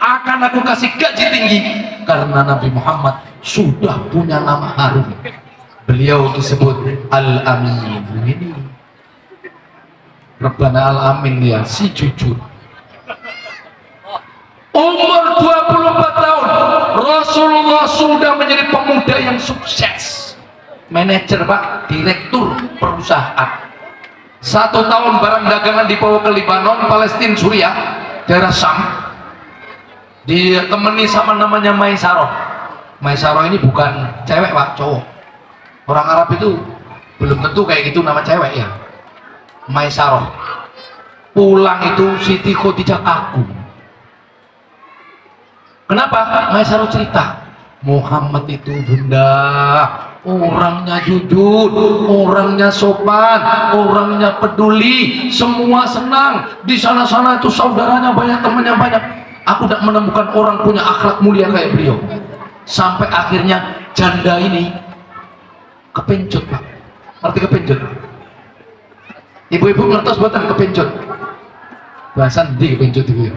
akan aku kasih gaji tinggi, karena Nabi Muhammad sudah punya nama harum. Beliau disebut Al-Amin. Ini Rabbana Al-Amin ya, si jujur. Umur 24 tahun Rasulullah sudah menjadi pemuda yang sukses. Manajer, Pak, direktur perusahaan. 1 tahun barang dagangan dibawa ke Lebanon, Palestina, Suriah, daerah Syam, ditemani sama namanya Maisaroh. Maisaroh ini bukan cewek, Pak, cowok. Orang Arab itu belum tentu kayak gitu nama cewek ya. Maisaroh. Pulang itu Siti Khadijah kagum. Kenapa? Maisaroh cerita, Muhammad itu bunda, orangnya jujur, orangnya sopan, orangnya peduli, semua senang. Di sana-sana itu saudaranya banyak, temannya banyak. Aku tidak menemukan orang punya akhlak mulia kayak beliau. Sampai akhirnya janda ini kepencut, Pak. Ngerti kepencut? Ibu-ibu ngertos buatan kepencut? Bahasan di kepencut itu ya.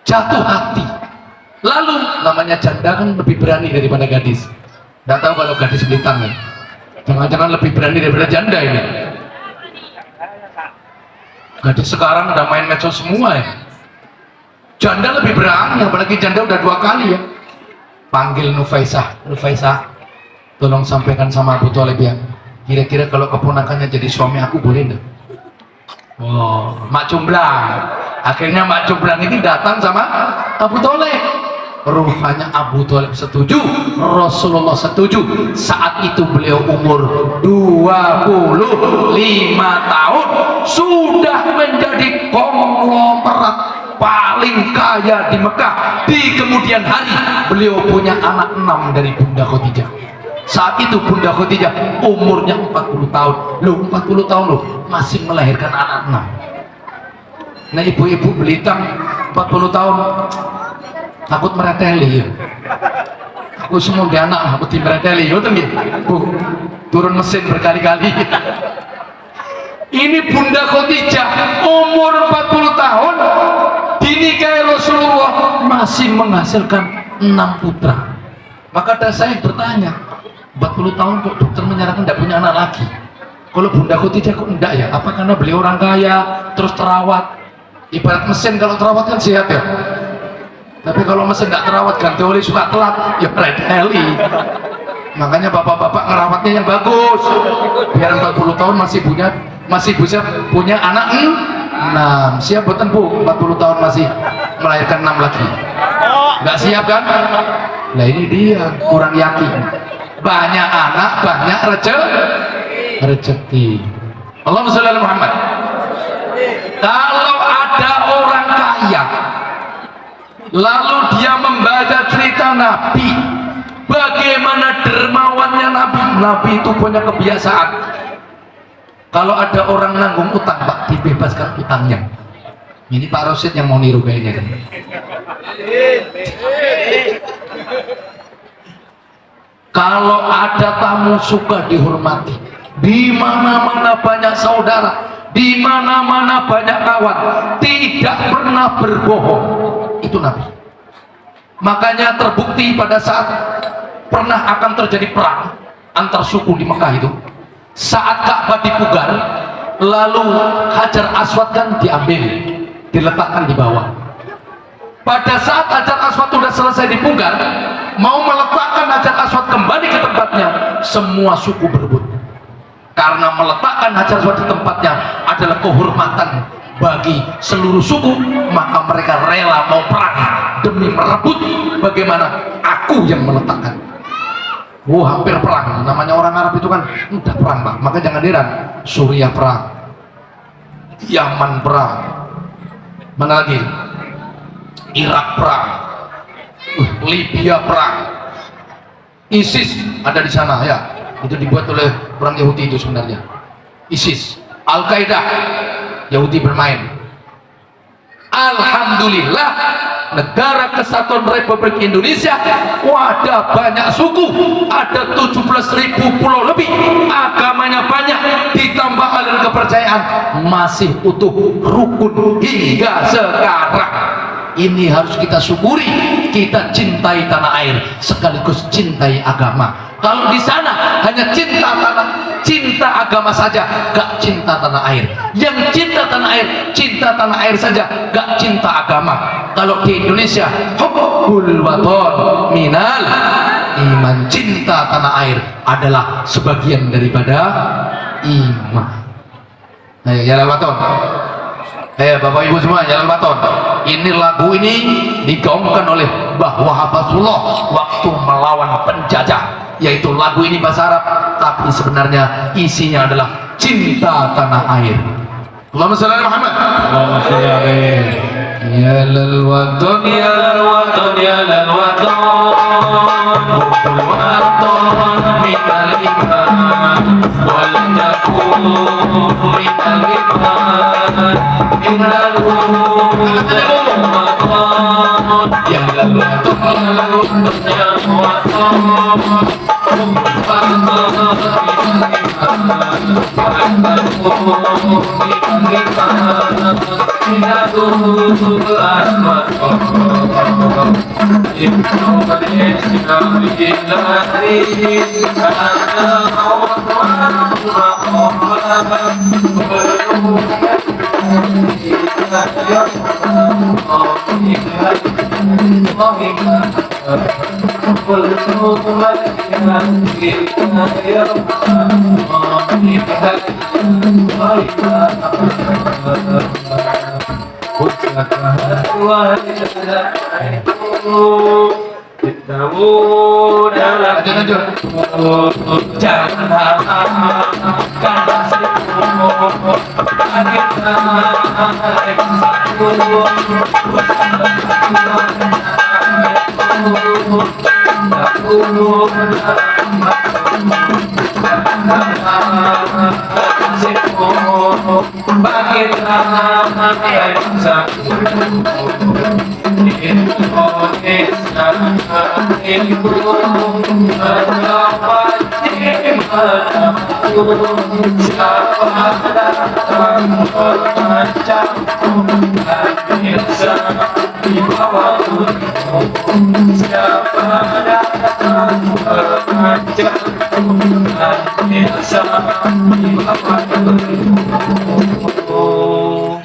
Jatuh hati. Lalu namanya janda kan lebih berani daripada gadis. Nggak tahu kalau gadis Blitar ya. Jangan-jangan lebih berani daripada janda ini. Gadis sekarang udah main medsos semua ya. Janda lebih berani, apalagi janda udah 2 kali ya. Panggil Nufaisah, Nufaisah, tolong sampaikan sama Abu Thalib ya. Kira-kira kalau keponakannya jadi suami aku boleh enggak? Oh, Mak Cumblang. Akhirnya Mak Cumblang ini datang sama Abu Thalib. Rupanya Abu Thalib setuju, Rasulullah setuju. Saat itu beliau umur 25 tahun, sudah menjadi konglomerat paling kaya di Mekah. Di kemudian hari beliau punya anak 6 dari Bunda Khadijah. Saat itu Bunda Khadijah umurnya 40 tahun. Loh, 40 tahun loh, masih melahirkan anak 6. Nah, ibu-ibu Belitung 40 tahun takut mereteli ya. Aku semua di anak aku tim mereteli ya, Bu, turun mesin berkali-kali. Ini Bunda Khadijah umur 40 tahun dinikahi Rasulullah, masih menghasilkan 6 putra. Maka ada saya bertanya, 40 tahun kok dokter menyarankan tidak punya anak lagi? Kalau Bunda Khadijah kok enggak ya? Apa karena beliau orang kaya terus terawat? Ibarat mesin kalau terawat kan sehat ya. Tapi kalau mesin nggak terawat, ganti oli suka telat, ya redeli. Makanya bapak-bapak ngerawatnya yang bagus, biar 40 tahun masih bisa punya anak 6. Siap boten Bu? 40 tahun masih melahirkan 6 lagi. Nggak siap kan? Nah ini dia kurang yakin. Banyak anak, banyak rezeki. Allahumma sholli ala Muhammad. Kalau ada orang kaya lalu dia membaca cerita Nabi, bagaimana dermawannya Nabi. Nabi itu punya kebiasaan, kalau ada orang nanggung utang, Pak, dibebaskan utangnya. Ini Pak Rosid yang mau niru kayaknya. Kalau ada tamu suka dihormati, di mana-mana banyak saudara, di mana-mana banyak kawan, tidak pernah berbohong. Itu Nabi. Makanya terbukti pada saat pernah akan terjadi perang antar suku di Mekah itu, saat Ka'bah dipugar, lalu Hajar Aswad kan diambil, diletakkan di bawah. Pada saat Hajar Aswad sudah selesai dipugar, mau meletakkan Hajar Aswad kembali ke tempatnya, semua suku berebut. Karena meletakkan Hajar Aswad di tempatnya adalah kehormatan bagi seluruh suku, maka mereka rela mau perang demi merebut bagaimana aku yang meletakkan. Hampir perang. Namanya orang Arab itu kan udah perang, Pak. Maka jangan heran, Suriah perang, Yaman perang, mana lagi, Irak perang, Libya perang, ISIS ada di sana ya. Itu dibuat oleh orang Yahudi itu sebenarnya. ISIS, Al-Qaeda, Yahudi bermain. Alhamdulillah, negara kesatuan Republik Indonesia ada banyak suku, ada 17.000 pulau lebih, agamanya banyak, ditambah aliran kepercayaan masih utuh, rukun hingga sekarang. Ini harus kita syukuri. Kita cintai tanah air sekaligus cintai agama. Kalau di sana hanya cinta agama saja, gak cinta tanah air. Yang cinta tanah air saja, gak cinta agama. Kalau di Indonesia, hubbul waton minal iman. Cinta tanah air adalah sebagian daripada iman. Ayo jalan waton. Bapak ibu semua, jalan baton. Ini lagu ini digaungkan oleh Mbah Wahabatullah waktu melawan penjajah. Yaitu lagu ini bahasa Arab, tapi sebenarnya isinya adalah cinta tanah air. Allahumma sholli ala Muhammad. Allahumma sholli alaihi. Ya lal waton, ya lal waton, ya lal waton, hubbul waton minal iman, wal takun minal iman.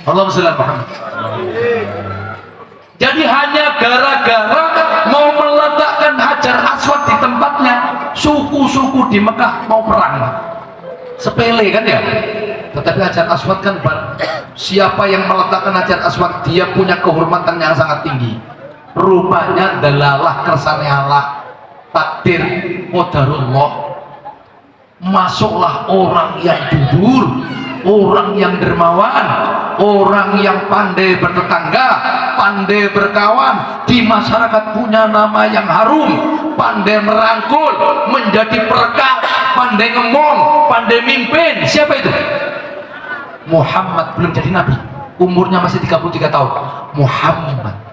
Allahumma sholli ala Muhammad. Jadi hanya gara-gara mau meletakkan Hajar Aswad di tempatnya, suku-suku di Mekah mau perang. Sepele kan ya? Tetapi Hajar Aswad kan, siapa yang meletakkan Hajar Aswad, dia punya kehormatan yang sangat tinggi. Rupanya dalalah kersane Allah, takdir qadarullah. Masuklah orang yang jujur, orang yang dermawan, orang yang pandai bertetangga, pandai berkawan, di masyarakat punya nama yang harum, pandai merangkul, menjadi perekat, pandai ngomong, pandai mimpin. Siapa itu? Muhammad belum jadi nabi, umurnya masih 33 tahun. Muhammad.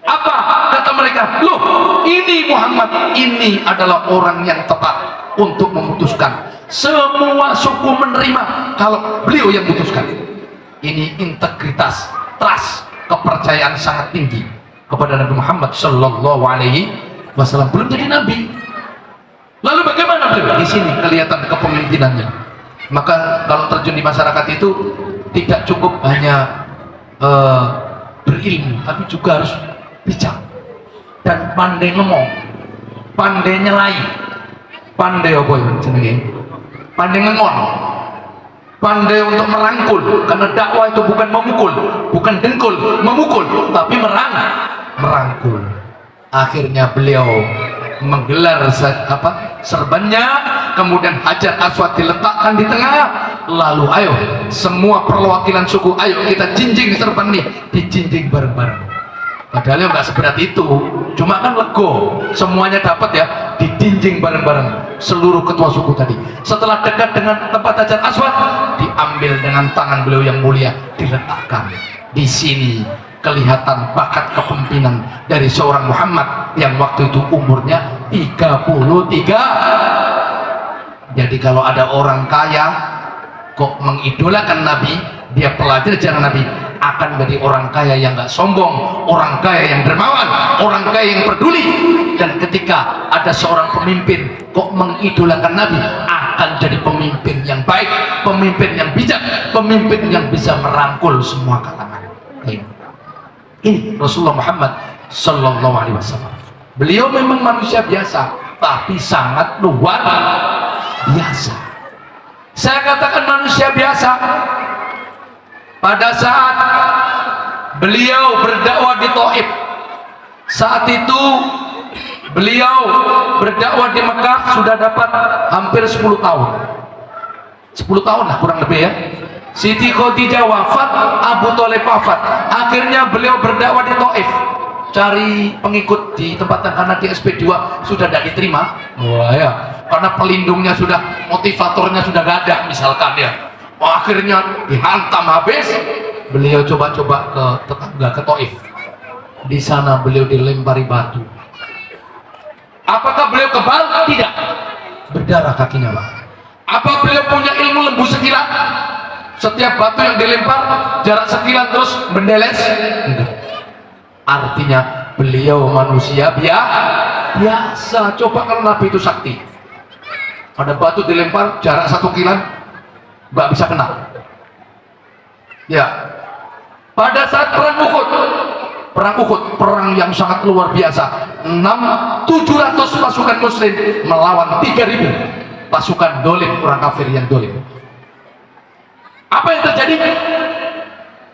Apa kata mereka? Loh, ini Muhammad, ini adalah orang yang tepat untuk memutuskan. Semua suku menerima kalau beliau yang memutuskan. Ini integritas, trust, kepercayaan sangat tinggi kepada Nabi Muhammad Sallallahu Alaihi Wasallam. Belum jadi nabi. Lalu bagaimana beliau? Di sini kelihatan kepemimpinannya. Maka kalau terjun di masyarakat itu tidak cukup hanya berilmu, tapi juga harus bijak dan pandai ngomong, pandai nyelai, pandai apa ya jenenge, pandai ngengon, pandai untuk merangkul. Karena dakwah itu bukan memukul, bukan dengkul memukul, tapi merangkul. Akhirnya beliau menggelar serbannya, kemudian Hajar Aswad diletakkan di tengah. Lalu ayo semua perwakilan suku, ayo kita jinjing serban nih, dijinjing bareng-bareng. Padahal nggak seberat itu, cuma kan lego, semuanya dapat ya, dijinjing bareng-bareng seluruh ketua suku tadi. Setelah dekat dengan tempat Hajar Aswad, diambil dengan tangan beliau yang mulia, diletakkan. Di sini kelihatan bakat kepemimpinan dari seorang Muhammad yang waktu itu umurnya 33. Jadi kalau ada orang kaya kok mengidolakan Nabi, dia pelajari jalan Nabi, akan menjadi orang kaya yang gak sombong, orang kaya yang dermawan, orang kaya yang peduli. Dan ketika ada seorang pemimpin kok mengidolakan Nabi, akan jadi pemimpin yang baik, pemimpin yang bijak, pemimpin yang bisa merangkul semua kalangan. Ini Rasulullah Muhammad Sallallahu Alaihi Wasallam. Beliau memang manusia biasa, tapi sangat luar biasa. Saya katakan manusia biasa pada saat beliau berdakwah di Taif. Saat itu beliau berdakwah di Mekah sudah dapat hampir 10 tahun. 10 tahun lah kurang lebih ya. Siti Khadijah wafat, Abu Thalib wafat. Akhirnya beliau berdakwah di Taif, cari pengikut di tempatnya karena di SP2 sudah tidak diterima. Wah ya, karena pelindungnya sudah, motivatornya sudah gak ada misalkan ya. Akhirnya dihantam habis. Beliau coba-coba ke tetangga, ke Taif. Di sana beliau dilempari batu. Apakah beliau kebal? Tidak. Berdarah kakinya Pak. Apa beliau punya ilmu lembu sekilat? Setiap batu yang dilempar jarak sekilan terus mendeles? Enggak. Artinya beliau manusia biasa. Coba kalau Nabi itu sakti, ada batu dilempar jarak 1 kilan nggak bisa kena. Ya, pada saat perang Uhud, perang yang sangat luar biasa, 700 pasukan muslim melawan 3000 pasukan dolim, orang kafir yang dolim. Apa yang terjadi?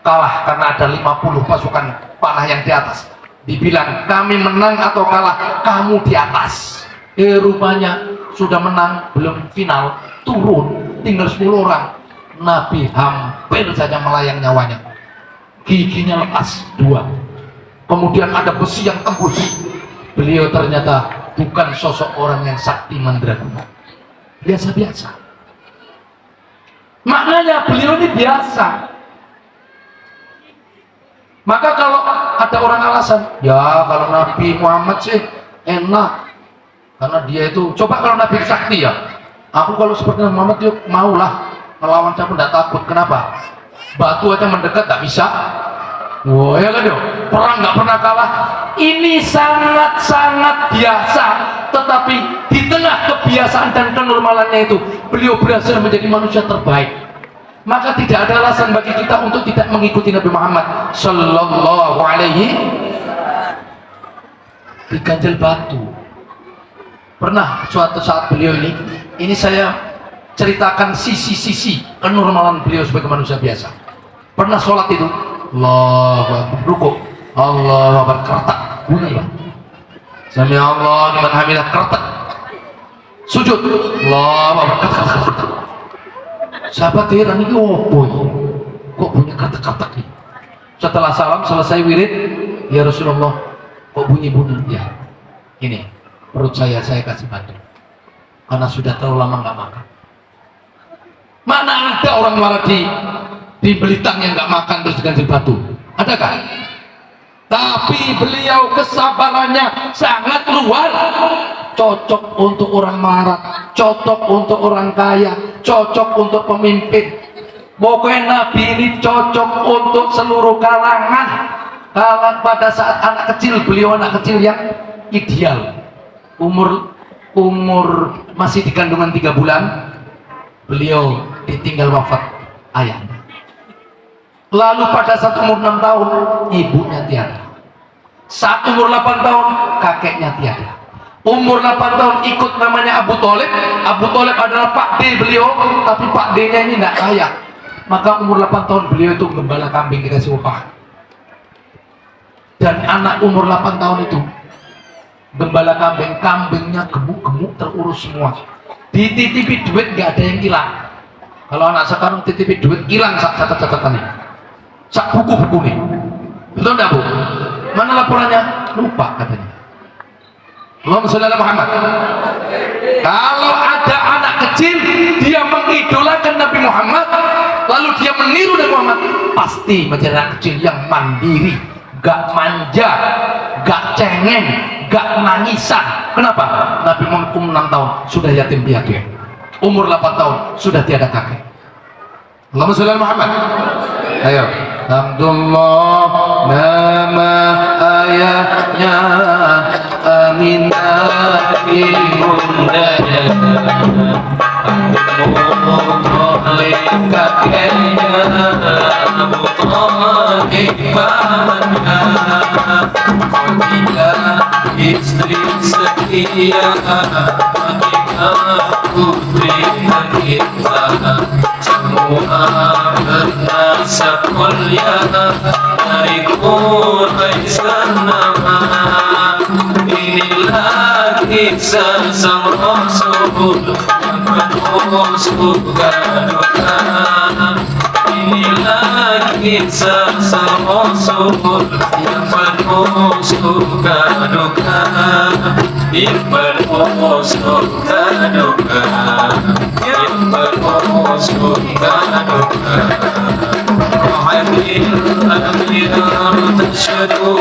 Kalah karena ada 50 pasukan panah yang di atas. Dibilang kami menang atau kalah, kamu di atas. Rupanya sudah menang, belum final, turun, tinggal 10 orang. Nabi hampir saja melayang nyawanya, giginya lepas 2. Kemudian ada besi yang tembus. Beliau ternyata bukan sosok orang yang sakti mandraguna, biasa-biasa. Maknanya beliau ini biasa. Maka kalau ada orang alasan, ya kalau Nabi Muhammad sih enak, karena dia itu, coba kalau Nabi sakti ya, aku kalau seperti Muhammad yuk maulah melawan, saya pun tidak takut. Kenapa? Batu aja mendekat tak bisa. Wah ya kan yuk, perang nggak pernah kalah. Ini sangat-sangat biasa, tetapi di tengah kebiasaan dan kenormalannya itu, beliau berhasil menjadi manusia terbaik. Maka tidak ada alasan bagi kita untuk tidak mengikuti Nabi Muhammad Sallallahu Alaihi diganjel batu. Pernah suatu saat beliau ini saya ceritakan sisi-sisi kenormalan beliau sebagai manusia biasa. Pernah sholat itu, Allahu Akbar, rukuk, Allahu Akbar, kertak, bunyi Pak. Sami Allah liman hamidah, kertak. Sujud, Allahu Akbar, kertak. Sahabat heran, ini opo ini? Kok bunyi kertak-kertak nih? Setelah salam, selesai wirid, ya Rasulullah, kok bunyi-bunyi? Ya, ini perut saya kasih bantu. Karena sudah terlalu lama nggak makan. Mana ada orang marah di Belitang yang nggak makan terus diganjel batu? Adakah? Tapi beliau kesabarannya sangat luar. Cocok untuk orang marah, cocok untuk orang kaya, cocok untuk pemimpin. Pokoknya Nabi ini cocok untuk seluruh kalangan. Kalau pada saat anak kecil, beliau anak kecil yang ideal. Umur masih di kandungan 3 bulan, beliau ditinggal wafat ayahnya. Lalu pada saat umur 6 tahun, ibunya tiada. Saat umur 8 tahun, kakeknya tiada. Umur 8 tahun ikut namanya Abu Thalib. Abu Thalib adalah Pak D beliau, tapi Pak D nya ini tidak kaya. Maka umur 8 tahun beliau itu gembala kambing dikasih upah. Dan anak umur 8 tahun itu gembala kambingnya gemuk-gemuk terurus semua. Dititipi duit nggak ada yang hilang. Kalau anak sekarang titipi duit hilang sak catatan-catatannya, sak buku-buku nih. Betul enggak Bu? Mana laporannya? Lupa katanya. Allahumma sholli ala Muhammad. Kalau ada anak kecil dia mengidolakan Nabi Muhammad, lalu dia meniru Nabi Muhammad, pasti menjadi anak kecil yang mandiri, gak manja, gak cengeng, gak nangisan. Kenapa? Nabi Muhammad umur 6 tahun sudah yatim piatu, umur 8 tahun sudah tiada kakek. Allahumma sholli ala Muhammad. Ayo, Alhamdulillah, nama ayahnya Aminah ibundanya, oleh kakeknya Abu Thalib pamannya, Khadijah istri setia, Aminah putri kita, semua bernasab mulia dari Quraisy nama. Inilah kisah sang Rasul yang penuh suka duka. Inilah kisah sang Rasul yang penuh suka duka. Yang penuh suka duka. Yang penuh suka duka. Rahimil Amir Tashadu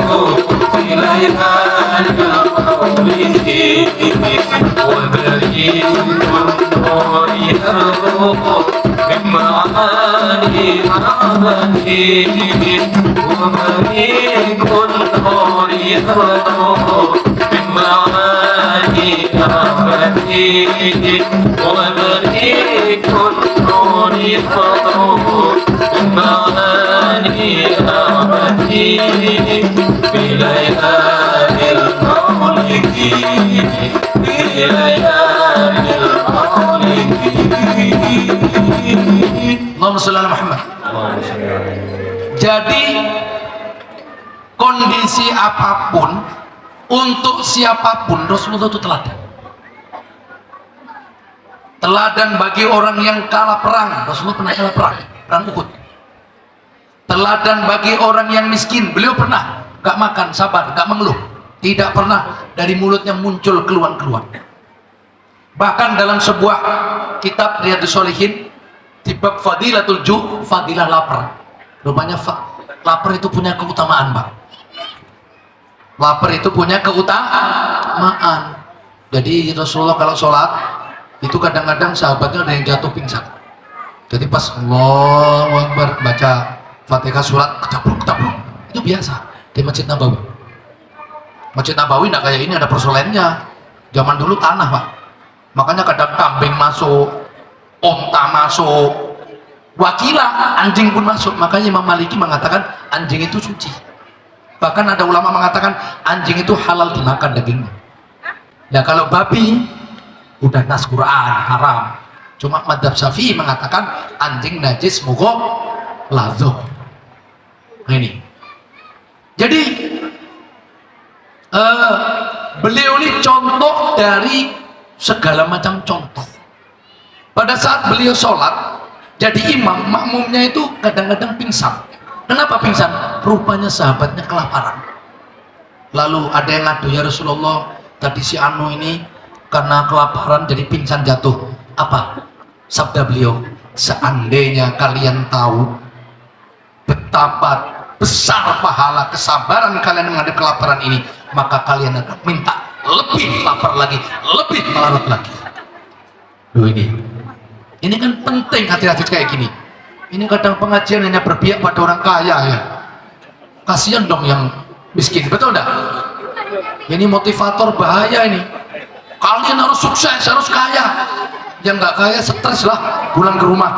إليها لقوله وبريء النور يروح من معاني عمله وبريء النور يروح من معاني عمله وبريء النور يروح من معاني عمله بليالي المولد بليالي المولد. Allahumma sholli ala Muhammad. Jadi kondisi apapun untuk siapapun Rasulullah itu teladan. Teladan bagi orang yang kalah perang. Rasulullah pernah kalah perang Uhud. Teladan bagi orang yang miskin, beliau pernah gak makan, sabar, gak mengeluh, tidak pernah dari mulutnya muncul keluhan-keluhan. Bahkan dalam sebuah kitab Riyadhus Shalihin di bab Fadilatul Ju', fadilah lapar. Rupanya lapar itu punya keutamaan, Pak. Lapar itu punya keutamaan. Jadi Rasulullah kalau sholat itu kadang-kadang sahabatnya ada yang jatuh pingsan. Jadi pas Allahu Akbar baca Fatihah surat ketabruk itu biasa di Masjid Nabawi. Masjid Nabawi nggak kayak ini ada persoalannya. Zaman dulu tanah, Pak. Makanya kadang kambing masuk, onta masuk, wakilah anjing pun masuk. Makanya Imam Maliki mengatakan anjing itu suci. Bahkan ada ulama mengatakan anjing itu halal dimakan dagingnya. Nah kalau babi udah nas Quran haram. Cuma madzhab Syafi'i mengatakan anjing najis mughalladh. Nah ini. Jadi beliau ini contoh dari segala macam contoh. Pada saat beliau sholat jadi imam, makmumnya itu kadang-kadang pingsan. Kenapa pingsan? Rupanya sahabatnya kelaparan. Lalu ada yang ngadu, ya Rasulullah, tadi si Anu ini karena kelaparan jadi pingsan jatuh. Apa? Sabda beliau, seandainya kalian tahu betapa besar pahala kesabaran kalian menghadapi kelaparan ini, maka kalian akan minta lebih lapar lagi, lebih melarat lagi. Loh ini kan penting hati-hati kayak gini. Ini kadang pengajian hanya berpihak pada orang kaya ya. Kasihan dong yang miskin, betul enggak? Ini motivator bahaya ini. Kalian harus sukses, harus kaya. Yang nggak kaya stres lah pulang ke rumah.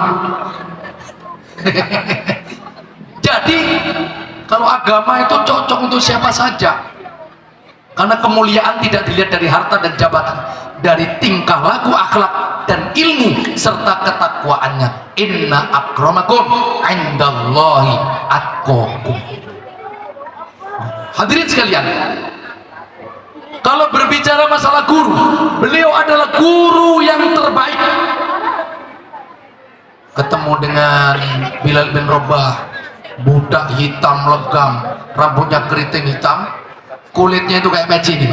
Jadi kalau agama itu cocok untuk siapa saja. Karena kemuliaan tidak dilihat dari harta dan jabatan, dari tingkah laku, akhlak dan ilmu serta ketakwaannya. Inna akramakum indallahi atqakum. Hadirin sekalian, kalau berbicara masalah guru, beliau adalah guru yang terbaik. Ketemu dengan Bilal bin Rabah, budak hitam legam, rambutnya keriting hitam, kulitnya itu kayak peci nih,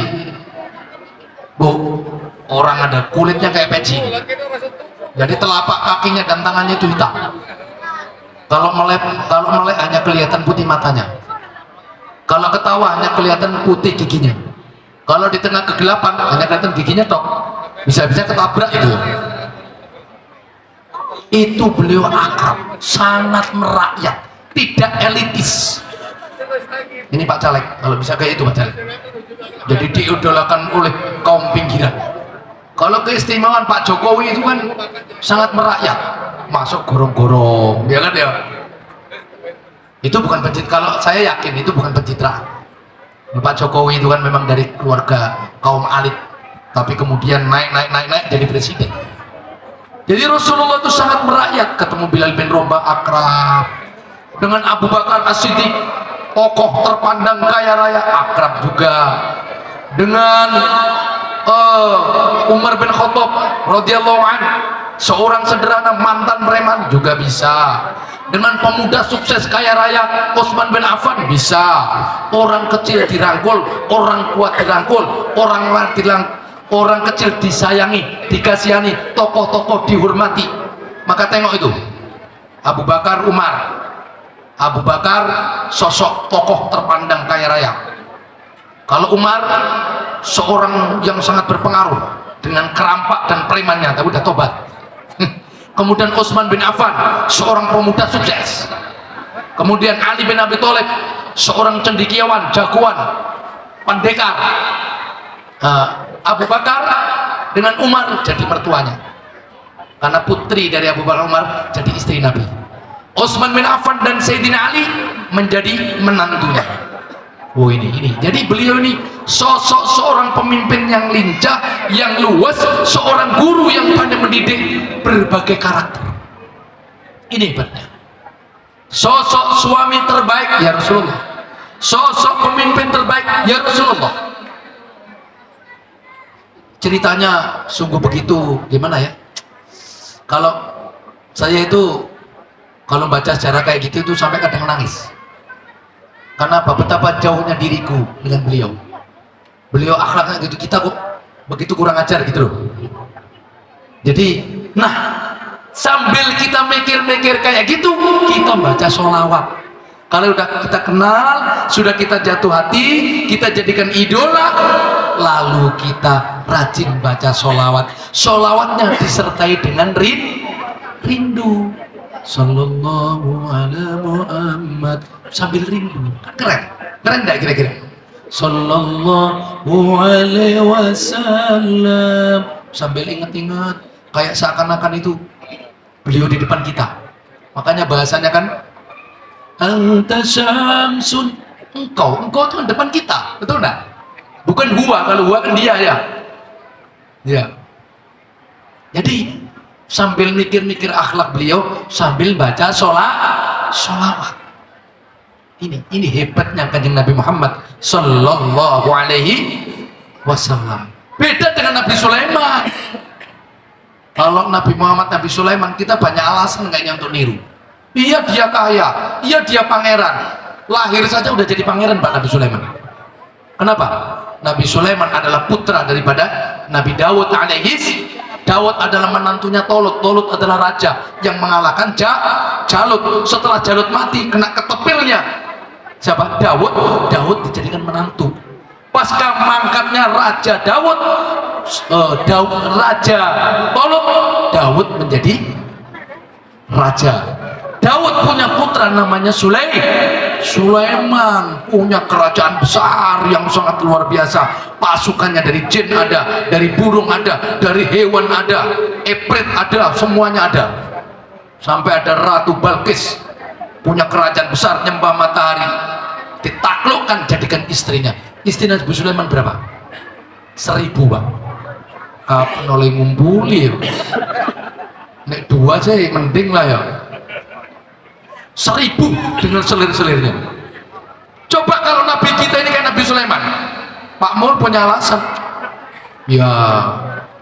Bu. Orang ada kulitnya kayak peci. Jadi telapak kakinya dan tangannya itu hitam. Kalau melek hanya kelihatan putih matanya. Kalau ketawa hanya kelihatan putih giginya. Kalau di tengah kegelapan hanya kelihatan giginya tok. Bisa-bisa ketabrak itu. Itu beliau akrab, sangat merakyat, tidak elitis. Ini Pak Caleg, kalau bisa kayak itu Pak Caleg. Jadi diidolakan oleh kaum pinggiran. Kalau keistimewaan Pak Jokowi itu kan sangat merakyat, masuk gorong-gorong, ya kan ya. Itu bukan pencitraan. Kalau saya yakin itu bukan pencitraan. Pak Jokowi itu kan memang dari keluarga kaum elit, tapi kemudian naik jadi presiden. Jadi Rasulullah itu sangat merakyat. Ketemu Bilal bin Rabah akrab, dengan Abu Bakar As-Siddiq, tokoh terpandang kaya raya, akrab juga. Dengan Umar bin Khattab radhiyallahu anhu, seorang sederhana mantan preman juga bisa. Dengan pemuda sukses kaya raya Utsman bin Affan bisa. Orang kecil dirangkul, orang kuat dirangkul, orang kecil disayangi, dikasihani, tokoh-tokoh dihormati. Maka tengok itu Abu Bakar, Umar. Abu Bakar sosok tokoh terpandang kaya raya. Kalau Umar seorang yang sangat berpengaruh dengan kerampak dan premannya, tapi udah tobat. Kemudian Utsman bin Affan seorang pemuda sukses. Kemudian Ali bin Abi Thalib seorang cendekiawan, jagoan, pendekar. Abu Bakar dengan Umar jadi mertuanya, karena putri dari Abu Bakar Umar jadi istri Nabi. Utsman bin Affan dan Sayyidina Ali menjadi menantunya. Oh ini. Jadi beliau ini sosok seorang pemimpin yang lincah, yang luas, seorang guru yang pandai mendidik berbagai karakter. Ini hebatnya. Sosok suami terbaik ya Rasulullah. Sosok pemimpin terbaik ya Rasulullah. Ceritanya sungguh begitu gimana ya? Kalau saya itu kalau baca sejarah kayak gitu itu sampai kadang nangis. Karena apa? Betapa jauhnya diriku dengan beliau. Beliau akhlaknya gitu, kita kok begitu kurang ajar gitu loh. Jadi, sambil kita mikir-mikir kayak gitu, kita baca sholawat. Kalau udah kita kenal, sudah kita jatuh hati, kita jadikan idola, lalu kita rajin baca sholawat. Sholawatnya disertai dengan rindu. Sallallahu ala Muhammad, sambil rindu. Keren enggak kira-kira? Sallallahu alaihi wasallam, sambil ingat-ingat, kayak seakan-akan itu beliau di depan kita. Makanya bahasanya kan anta syamsun Engkau itu kan depan kita, betul nggak? Bukan huwa, kalau huwa kan dia ya. Ya. Jadi sambil mikir-mikir akhlak beliau, sambil baca sholawat. Ini hebatnya kanjeng Nabi Muhammad Sallallahu Alaihi Wasallam. Beda dengan Nabi Sulaiman. Kalau Nabi Muhammad, Nabi Sulaiman, kita banyak alasan kayaknya untuk niru. Iya dia kaya, iya dia pangeran. Lahir saja udah jadi pangeran Pak Nabi Sulaiman. Kenapa? Nabi Sulaiman adalah putra daripada Nabi Daud alaihi. Daud adalah menantunya Tolut. Tolut adalah raja yang mengalahkan Jalut. Setelah Jalut mati, kena ketepilnya siapa? Daud. Daud dijadikan menantu. Pasca mangkatnya Raja Daud, Raja Tolut, Daud menjadi raja. Daud punya putra namanya Sulaiman, punya kerajaan besar yang sangat luar biasa. Pasukannya dari jin ada, dari burung ada, dari hewan ada, eprit ada, semuanya ada. Sampai ada Ratu Balkis punya kerajaan besar nyembah matahari, ditaklukkan jadikan istrinya. Istri Nabi Sulaiman berapa? 1000 Pak. Kapan oleh ngumpuli ya? Nek 2 sih mending lah ya. 1000 dengan selir-selirnya. Coba kalau Nabi kita ini kayak Nabi Sulaiman. Pak Mul punya alasan. Ya,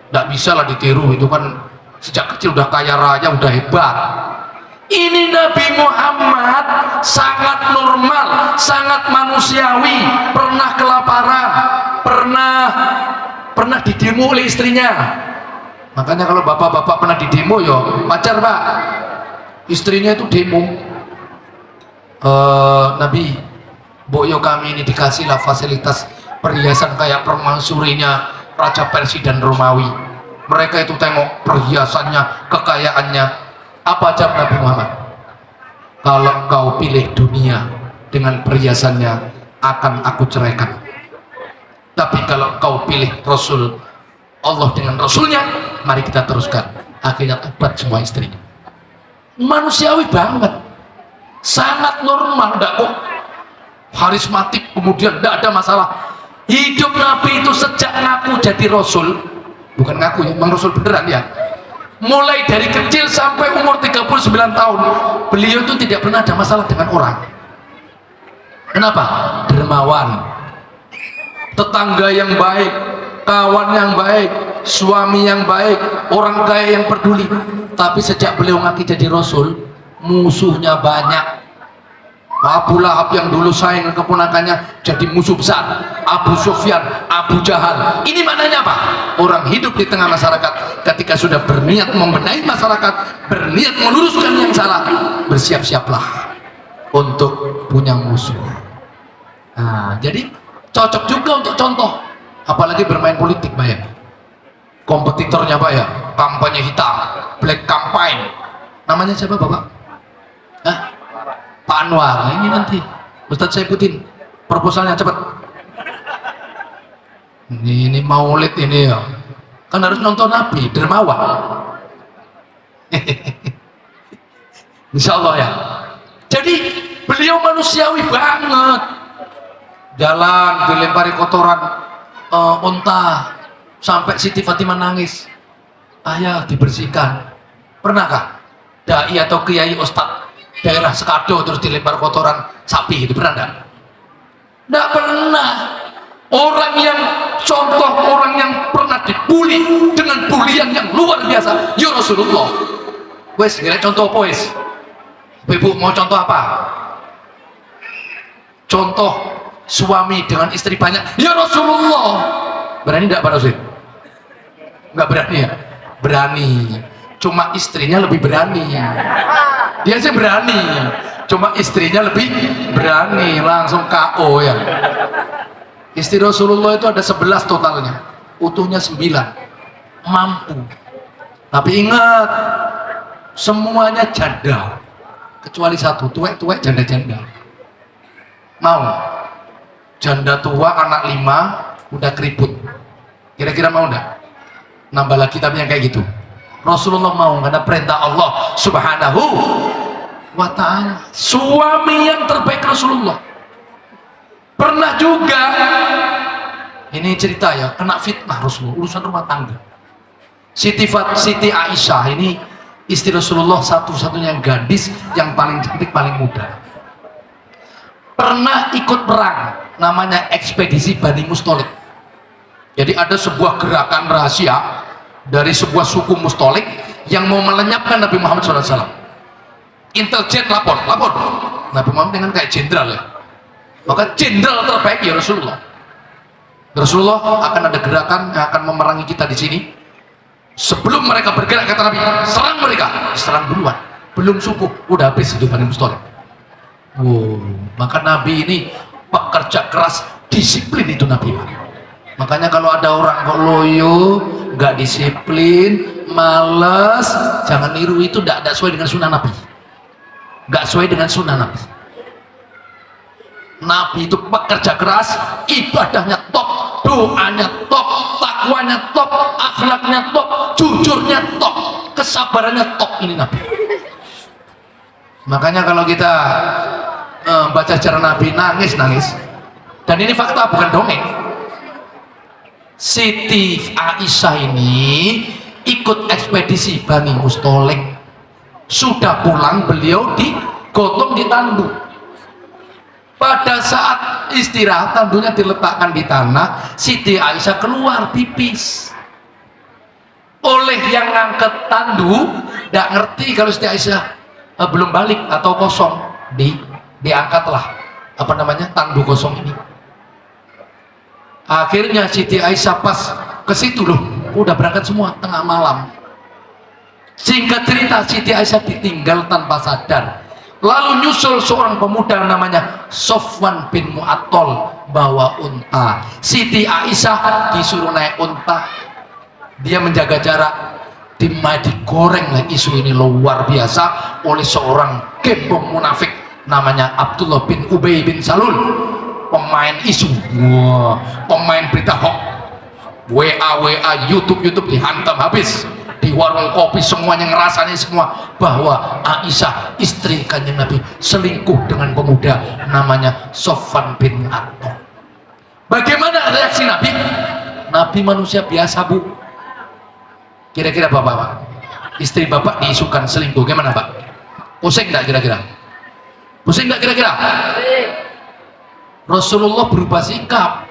tidak bisa lah ditiru, itu kan sejak kecil udah kaya raya, udah hebat. Ini Nabi Muhammad sangat normal, sangat manusiawi, pernah kelaparan, pernah didemo oleh istrinya. Makanya kalau bapak-bapak pernah didemo, yo wajar Pak. Istrinya itu demo. Nabi, boyo kami ini dikasihlah fasilitas perhiasan kayak permaisurinya Raja Persia dan Romawi. Mereka itu tengok perhiasannya, kekayaannya. Apa jawab Nabi Muhammad? Kalau kau pilih dunia dengan perhiasannya, akan aku ceraikan. Tapi kalau kau pilih Rasul Allah dengan Rasulnya, mari kita teruskan. Akhirnya tobat semua istrinya. Manusiawi banget, sangat normal, enggak kok karismatik, kemudian enggak ada masalah. Hidup Nabi itu sejak ngaku jadi Rasul, bukan ngaku ya, memang Rasul beneran ya. Mulai dari kecil sampai umur 39 tahun, beliau itu tidak pernah ada masalah dengan orang. Kenapa? Dermawan, tetangga yang baik, kawan yang baik, suami yang baik, orang kaya yang peduli. Tapi sejak beliau ngaku jadi Rasul, musuhnya banyak. Abu Lahab yang dulu sayang keponakannya jadi musuh besar. Abu Sufyan, Abu Jahal. Ini maknanya apa? Orang hidup di tengah masyarakat, ketika sudah berniat membenahi masyarakat, berniat meluruskan yang salah, bersiap-siaplah untuk punya musuh. Nah, jadi cocok juga untuk contoh, apalagi bermain politik Pak ya. Kompetitornya Pak ya, kampanye hitam, black campaign. Namanya siapa Bapak? Hah? Pak Anwar. Nah, ini nanti Ustadz Saifuddin proposalnya cepat. Ini maulid ini ya, kan harus nonton Nabi, dermawan. Insya Allah ya. Jadi beliau manusiawi banget. Jalan dilempari kotoran unta sampai Siti Fatimah nangis. Ayah dibersihkan. Pernahkah dai atau kiai ustadz daerah Sekado terus dilempar kotoran sapi, itu pernah enggak? Enggak pernah. Orang yang contoh, orang yang pernah dibully dengan bulian yang luar biasa, ya Rasulullah. Wes, kira contoh apa wes? Ibu mau contoh apa? Contoh suami dengan istri banyak, ya Rasulullah. Berani enggak Pak Rasul? Enggak berani ya? Berani. Cuma istrinya lebih berani. Dia sih berani, cuma istrinya lebih berani, langsung KO ya. Istri Rasulullah itu ada 11 totalnya, utuhnya 9, mampu. Tapi ingat, semuanya janda, kecuali satu, tuwek-tuwek janda-janda. Mau? Janda tua, anak 5, udah keriput. Kira-kira mau enggak? Nambah lagi tapi yang kayak gitu. Rasulullah mau, karena perintah Allah Subhanahu wa ta'ala. Suami yang terbaik Rasulullah. juga ini cerita ya, kena fitnah Rasulullah urusan rumah tangga. Siti Aisyah ini istri Rasulullah, satu-satunya gadis yang paling cantik, paling muda. Pernah ikut perang namanya ekspedisi Bani Mustalik. Jadi ada sebuah gerakan rahasia dari sebuah suku Mustalik yang mau melenyapkan Nabi Muhammad SAW. Intelijen lapor Nabi Muhammad dengan kayak jenderal ya, maka jenderal terbaik ya Rasulullah akan ada gerakan yang akan memerangi kita di sini. Sebelum mereka bergerak, kata Nabi, serang mereka, serang duluan, belum subuh udah habis itu Bani Mustalik. Maka Nabi ini pekerja keras, disiplin itu Nabi. Makanya kalau ada orang kok loyo, nggak disiplin, males, jangan niru, itu tidak sesuai dengan sunnah Nabi, nggak sesuai dengan sunnah Nabi. Nabi itu pekerja keras, ibadahnya top, doanya top, takwanya top, akhlaknya top, jujurnya top, kesabarannya top. Ini Nabi. Makanya kalau kita baca sejarah Nabi, nangis. Dan ini fakta, bukan dongeng. Siti Aisyah ini ikut ekspedisi Bani Mustalik. Sudah pulang, beliau digotong di tandu. Pada saat istirahat, tandunya diletakkan di tanah, Siti Aisyah keluar pipis. Oleh yang ngangkat tandu, tidak ngerti kalau Siti Aisyah belum balik atau kosong, diangkatlah tandu kosong ini. Akhirnya Siti Aisyah pas ke situ loh, udah berangkat semua tengah malam. Singkat cerita, Siti Aisyah ditinggal tanpa sadar. Lalu nyusul seorang pemuda namanya Sofwan bin Mu'attal bawa unta. Siti Aisyah disuruh naik unta, dia menjaga jarak. Digoreng lah isu ini luar biasa oleh seorang gembong munafik namanya Abdullah bin Ubay bin Salul, pemain isu, pemain berita hoax, WA YouTube dihantam habis. Di warung kopi semuanya ngerasanya semua bahwa Aisyah istri Kanjeng Nabi selingkuh dengan pemuda namanya Sofwan bin Mu'attal. Bagaimana reaksi Nabi? Nabi manusia biasa, Bu. Kira-kira bapak, istri bapak diisukan selingkuh, gimana Pak? Pusing nggak kira-kira? Pusing nggak kira-kira? Rasulullah berubah sikap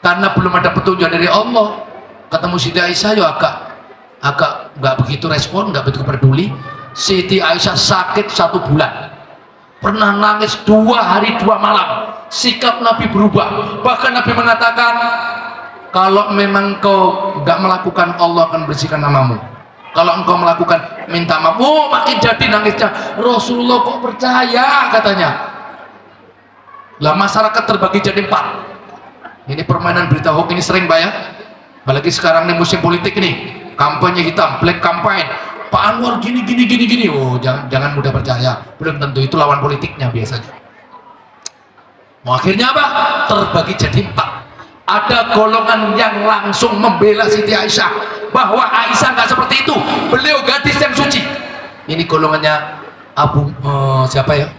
karena belum ada petunjuk dari Allah. Ketemu Siti Aisyah ya agak nggak begitu respon, nggak begitu peduli. Siti Aisyah sakit 1 bulan, pernah nangis 2 hari 2 malam. Sikap Nabi berubah, bahkan Nabi mengatakan, kalau memang kau nggak melakukan, Allah akan bersihkan namamu. Kalau engkau melakukan, minta maaf. Makin jadi nangisnya. Rasulullah kok percaya, katanya. Lah masyarakat terbagi jadi 4. Ini permainan berita hoax ini sering Pak ya, apalagi sekarang nih musim politik ini, kampanye hitam, black campaign, Pak Anwar gini. Jangan mudah percaya, belum tentu itu lawan politiknya biasanya. Akhirnya apa? Terbagi jadi 4. Ada golongan yang langsung membela Siti Aisyah, bahwa Aisyah nggak seperti itu, beliau gadis yang suci. Ini golongannya siapa ya?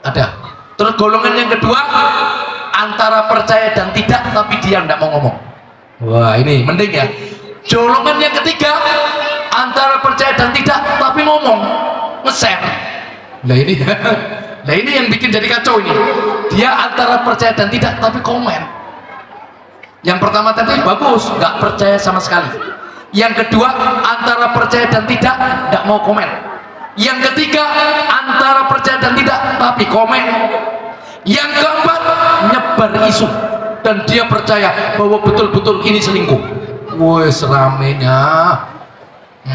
Ada. Terus golongan yang kedua, antara percaya dan tidak, tapi dia nggak mau ngomong. Wah, ini mending ya. Golongan yang ketiga, antara percaya dan tidak, tapi ngomong, nge-share. Nah ini yang bikin jadi kacau ini. Dia antara percaya dan tidak, tapi komen. Yang pertama tadi bagus, nggak percaya sama sekali. Yang kedua, antara percaya dan tidak, nggak mau komen. Yang ketiga, antara percaya dan tidak, tapi komen. Yang keempat, nyebar isu, dan dia percaya bahwa betul-betul ini selingkuh. Woi, seramenya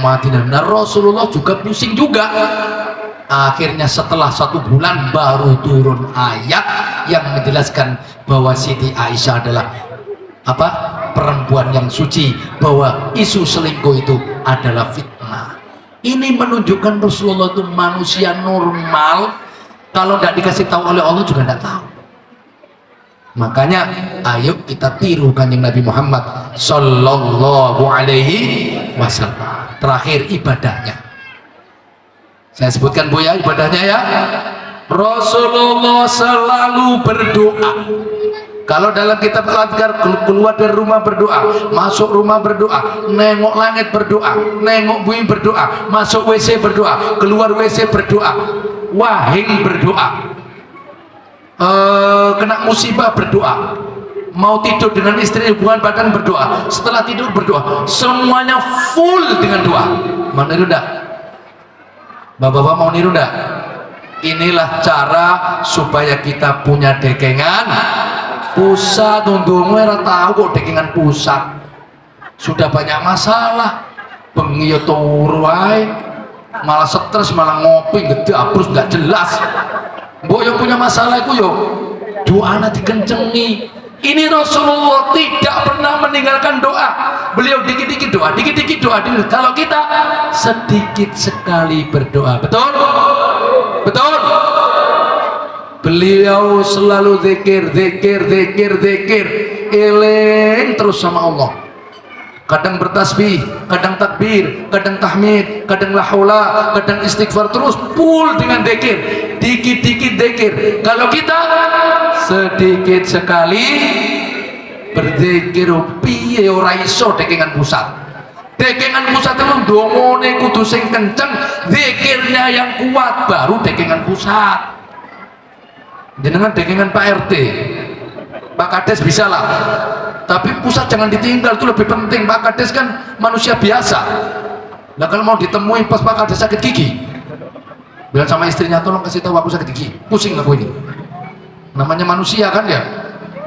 mati. Dan Rasulullah juga pusing juga. Akhirnya setelah 1 bulan baru turun ayat yang menjelaskan bahwa Siti Aisyah adalah perempuan yang suci, bahwa isu selingkuh itu adalah fitnah. Ini menunjukkan Rasulullah itu manusia normal, kalau tidak dikasih tahu oleh Allah juga tidak tahu. Makanya ayo kita tiru Kanjeng Nabi Muhammad Sallallahu Alaihi Wasallam. Terakhir ibadahnya, saya sebutkan Bu ya, ibadahnya ya. Rasulullah selalu berdoa Kalau dalam kitab Al-Adhkar, keluar dari rumah berdoa, masuk rumah berdoa, nengok langit berdoa, nengok bumi berdoa, masuk WC berdoa, keluar WC berdoa, wahing berdoa, kena musibah berdoa, mau tidur dengan istri hubungan badan berdoa, setelah tidur berdoa, semuanya full dengan doa. Mau niru enggak? Bapak-bapak mau niru enggak? Inilah cara supaya kita punya dekengan pusat. Untung ora tahu kok dekengan pusat. Sudah banyak masalah. Bengi yo turu wae. Malah stres, malah ngopi gede abrus enggak jelas. Mbok yang punya masalah iku yo doa dikencengi. Ini Rasulullah tidak pernah meninggalkan doa. Beliau dikit-dikit doa, dikit-dikit doa. Kalau kita sedikit sekali berdoa. Betul? Betul? Beliau selalu zikir, zikir, zikir, zikir, eling terus sama Allah. Kadang bertasbih, kadang takbir, kadang tahmid, kadang la haula, kadang istighfar, terus full dengan zikir, dikit-dikit zikir. Kalau kita sedikit sekali berzikir, piye ora iso dekengan pusat. Dekengan pusat itu dongone kudu sing kenceng, zikirnya yang kuat, baru dekengan pusat. Jenengan dekengan Pak RT, Pak Kades bisa lah, tapi pusat jangan ditinggal, itu lebih penting. Pak Kades kan manusia biasa. Nah kalau mau ditemui pas Pak Kades sakit gigi, bilang sama istrinya, tolong kasih tahu aku sakit gigi, pusing aku ini. Namanya manusia kan ya.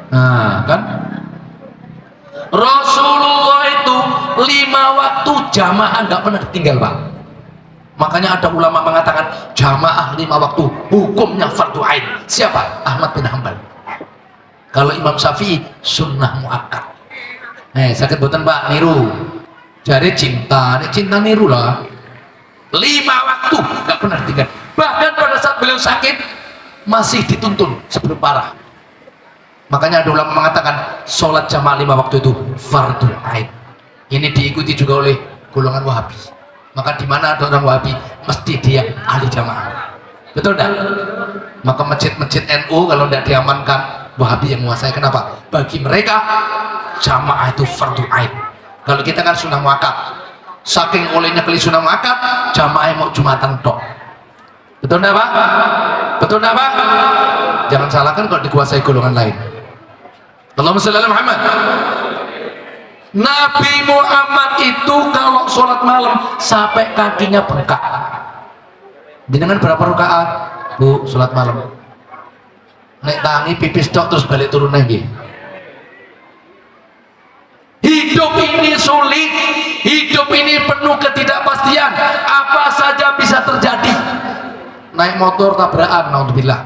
Nah kan Rasulullah itu 5 waktu jamaah nggak pernah ditinggal Pak. Makanya ada ulama mengatakan jamaah 5 waktu hukumnya fardu ain. Siapa? Ahmad bin Hanbal. Kalau Imam Syafi'i sunnah muakkad. Sakit boten Pak, niru. Jare cinta, cinta niru lah. 5 waktu nggak pernah ditinggal. Bahkan pada saat beliau sakit masih dituntun sebelum parah. Makanya ada ulama mengatakan sholat jamaah 5 waktu itu fardu ain. Ini diikuti juga oleh golongan Wahabi. Maka di mana ada orang Wahabi mesti dia ahli jamaah. Betul enggak? Maka masjid-masjid NU kalau tidak diamankan, Wahabi yang menguasai. Kenapa? Bagi mereka jamaah itu fardu ain. Kalau kita kan sunnah muakkad. Saking olehnya kali sunnah muakkad, jamaah mau Jumatan tok. Betul enggak Pak? Betul enggak Pak? Jangan salahkan kalau dikuasai golongan lain. Allahumma shalli ala Muhammad. Nabi Muhammad itu kalau sholat malam sampai kakinya bengkak. Jenengan berapa rakaat Bu sholat malam? Nek tangi pipis tok terus balik turun lagi. Hidup ini sulit, hidup ini penuh ketidakpastian, apa saja bisa terjadi. Naik motor tabrakan, naudzubillah,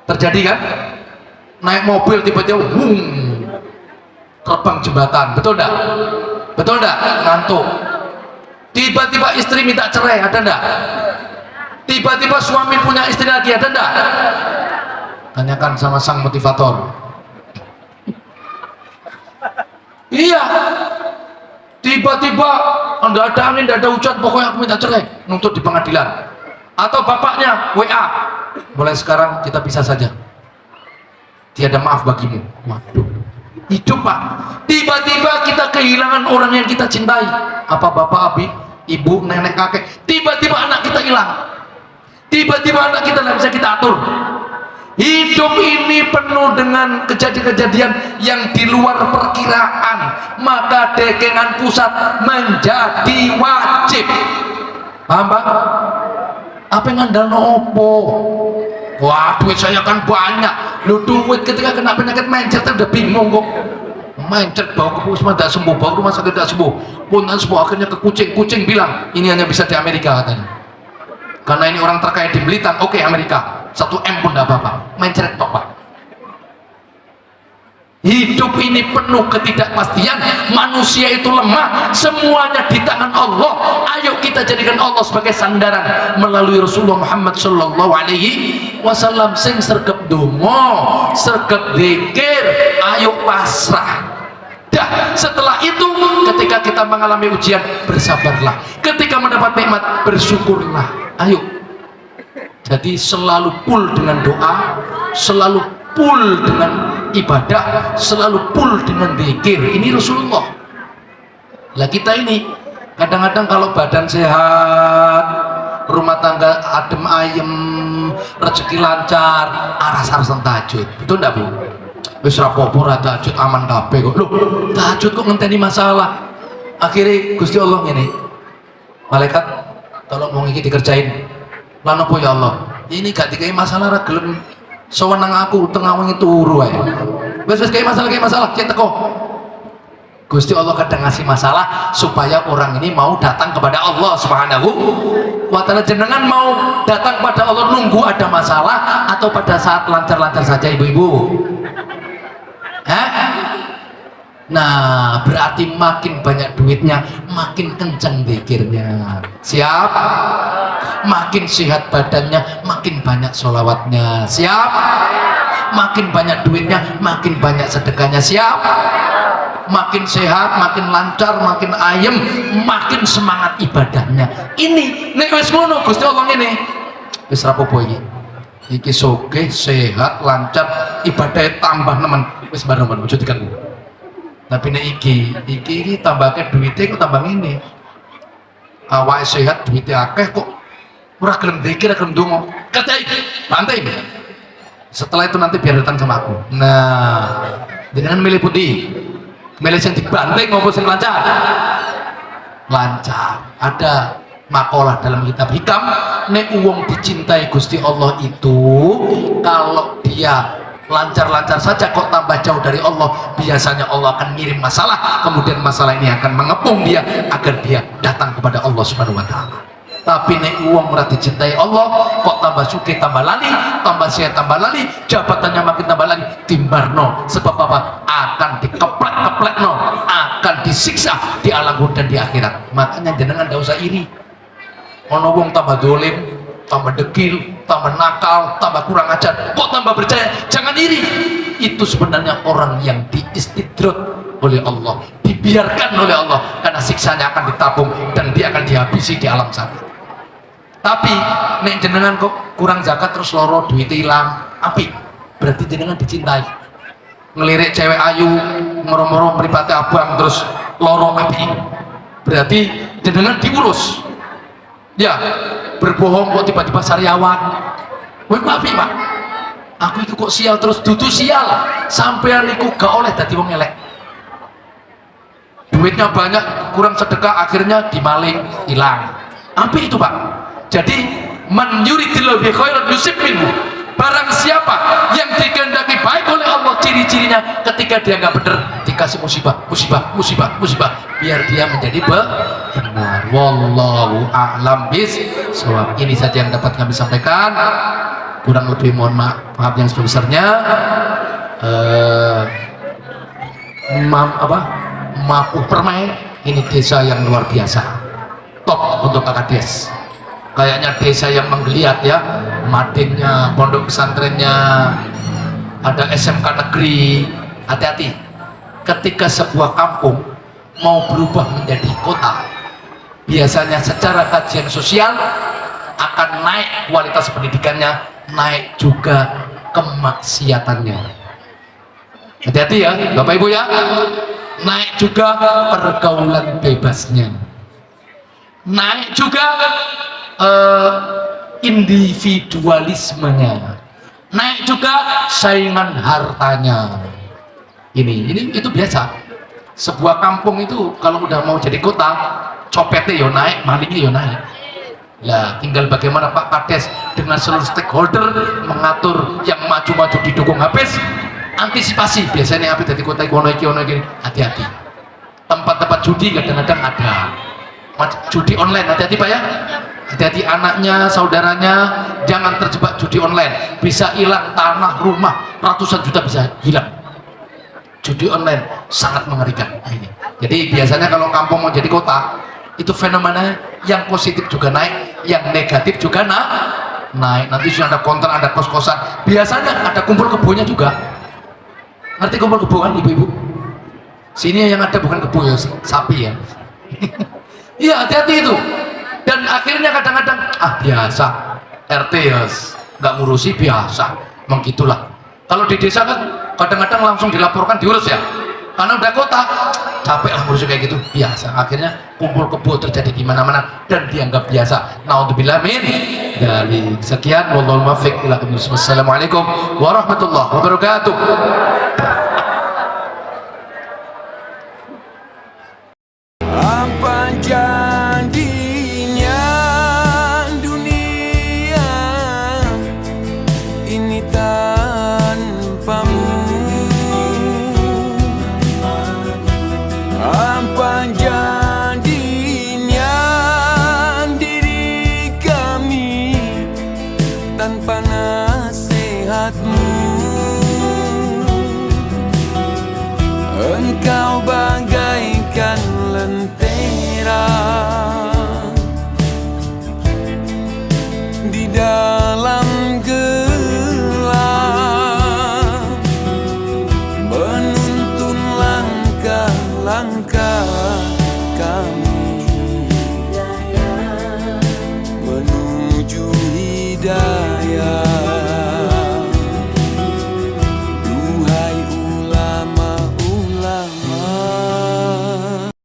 terjadi kan? Naik mobil tiba-tiba terbang jembatan, betul enggak? Betul enggak? Ngantuk. Tiba-tiba istri minta cerai, ada enggak? Tiba-tiba suami punya istri lagi, ada enggak? Tanyakan sama sang motivator. Iya. Tiba-tiba enggak ada angin, enggak ada hujan, pokoknya aku minta cerai, nuntut di pengadilan. Atau bapaknya WA, mulai sekarang kita pisah saja, tiada maaf bagimu. Waduh, hidup Pak. Tiba-tiba kita kehilangan orang yang kita cintai. Apa bapak, ibu, nenek, kakek. Tiba-tiba anak kita hilang. Tiba-tiba anak kita tidak bisa kita atur. Hidup ini penuh dengan kejadian-kejadian yang di luar perkiraan. Maka dekengan pusat menjadi wajib. Paham Pak? Apa yang ngandal opo? Wah, duit saya kan banyak. Lu duit ketika kena penyakit mencret udah bingung kok. Mencret bawa ke puskesmas tidak sembuh, bawa ke rumah sakit tidak sembuh, pun tidak sembuh. Akhirnya ke kucing bilang ini hanya bisa di Amerika katanya. Karena ini orang terkaya di Blitar, oke Amerika. 1 M pun tidak apa-apa. Mencret tok Pak. Hidup ini penuh ketidakpastian, manusia itu lemah, semuanya di tangan Allah. Ayo kita jadikan Allah sebagai sandaran melalui Rasulullah Muhammad sallallahu alaihi wasallam. Sing sergep donga, sergep zikir, ayo pasrah. Dah, setelah itu ketika kita mengalami ujian, bersabarlah. Ketika mendapat nikmat, bersyukurlah. Ayo. Jadi selalu full dengan doa, selalu full dengan ibadah, selalu full dengan zikir. Ini Rasulullah. Lah kita ini kadang-kadang kalau badan sehat, rumah tangga adem ayem, rezeki lancar, aras-arasan tahajud. Betul enggak, Bu? Wis rapopo ra tahajud aman kabeh kok. Loh, tahajud kok ngenteni masalah. Akhirnya Gusti Allah ngene. Malaikat, tolong mau iki dikerjain. Lan apa ya Allah? Ini gak dikai masalah ra gelem sewenang aku tengah wengi turu ae. Wis kayak masalah, cek teko. Gusti Allah kadang ngasih masalah supaya orang ini mau datang kepada Allah Subhanahu wa ta'ala. Jenengan mau datang kepada Allah nunggu ada masalah atau pada saat lancar-lancar saja, ibu-ibu? Hah? Nah, berarti makin banyak duitnya, makin kenceng zikirnya. Siap? Makin sehat badannya, makin banyak sholawatnya. Siap? Makin banyak duitnya, makin banyak sedekahnya. Siap? Makin sehat, makin lancar, makin ayem, makin semangat ibadahnya. Ini nek wis ngono Gusti Allah ngene. Wis rapopo iki. Iki sugih, sehat, lancar, ibadahnya tambah nemen. Wis bareng-bareng ojo diganggu. Tapi nek iki tambahke duitnya kok tambah ngene. Awake sehat, duitnya akeh kok ora gelem zikir, gelem donga. Kerjai, bantai. Setelah itu nanti biar datang sama aku. Nah, dengan milih putih. Milih yang dibanting maupun yang lancar. Lancar. Ada makalah dalam kitab hikam, nek uang dicintai Gusti Allah itu kalau dia lancar-lancar saja kok tambah jauh dari Allah, biasanya Allah akan ngirim masalah, kemudian masalah ini akan mengepung dia agar dia datang kepada Allah Subhanahu wa ta'ala. Tapi nek uang ora dicintai Allah kok tambah sugih tambah lali, tambah sehat tambah lali, jabatannya makin tambah lali, timbarno. Sebab apa? Akan dikeplek-keplekno, akan disiksa di alam dan di akhirat. Makanya jenengan ndak usah iri. Ono wong tambah dolim, tambah dekil, tambah nakal, tambah kurang ajar, kok tambah percaya? Jangan iri. Itu sebenarnya orang yang diistidrat oleh Allah, dibiarkan oleh Allah, karena siksanya akan ditabung dan dia akan dihabisi di alam sana. Tapi nek jenengan kok kurang zakat terus loro duit hilang, api berarti jenengan dicintai. Ngelirik cewek ayu moro-moro mripate abang terus loro, api berarti jenengan diurus. Ya, berbohong kok tiba-tiba sariawan, kowe api Pak. Aku itu kok sial terus, dudu sial sampean niku gak oleh dadi wong elek. Duitnya banyak, kurang sedekah, akhirnya dimaling, hilang. Api itu Pak. Jadi man yuridillahu bi khairan yusib minhu. Barang siapa yang dikehendaki baik oleh Allah, ciri-cirinya ketika dia nggak benar dikasih musibah, biar dia menjadi benar. Wallahu a'lam bishawab. Ini saja yang dapat kami sampaikan. Kurang lebih mohon maaf yang sebesarnya. Mapuh Permai ini desa yang luar biasa, top untuk kakak des. Kayaknya desa yang menggeliat ya, madingnya, pondok pesantrennya, ada SMK negeri. Hati-hati ketika sebuah kampung mau berubah menjadi kota, biasanya secara kajian sosial akan naik kualitas pendidikannya, naik juga kemaksiatannya. Hati-hati ya Bapak Ibu ya. Naik juga pergaulan bebasnya, naik juga individualismenya, naik juga saingan hartanya. Ini itu biasa. Sebuah kampung itu kalau udah mau jadi kota, copetnya yo naik, malingnya yo naik. Lah tinggal bagaimana Pak Kades dengan seluruh stakeholder mengatur yang maju-maju didukung habis. Antisipasi biasanya apa dari kota ono iki hati-hati. Tempat-tempat judi kadang-kadang ada judi online, hati-hati Pak ya. Hati-hati anaknya, saudaranya jangan terjebak judi online, bisa hilang tanah, rumah, ratusan juta bisa hilang. Judi online sangat mengerikan. Nah, ini. Jadi biasanya kalau kampung mau jadi kota, itu fenomena yang positif juga naik, yang negatif juga naik. Nanti sudah ada konter, ada kos-kosan. Biasanya ada kumpul kebunnya juga. Ngerti kumpul kebo kan ibu-ibu? Sini yang ada bukan kebo ya, sapi ya. Iya hati-hati itu. Dan akhirnya kadang-kadang biasa RT ya nggak ngurusi biasa, memang gitulah. Kalau di desa kan kadang-kadang langsung dilaporkan diurus ya. Karena udah kota, capek lah ngurus kayak gitu, biasa. Akhirnya kumpul kebo terjadi di mana-mana dan dianggap biasa. Naudzubillah min dari sekian. Wallahul muwaffiq ila aqwamit thoriq. Wassalamualaikum warahmatullahi wabarakatuh.
Apa jadinya dunia ini tanpamu? Apa jadinya diri kami tanpa nasihatmu? Engkau bagaikan lentera di dalam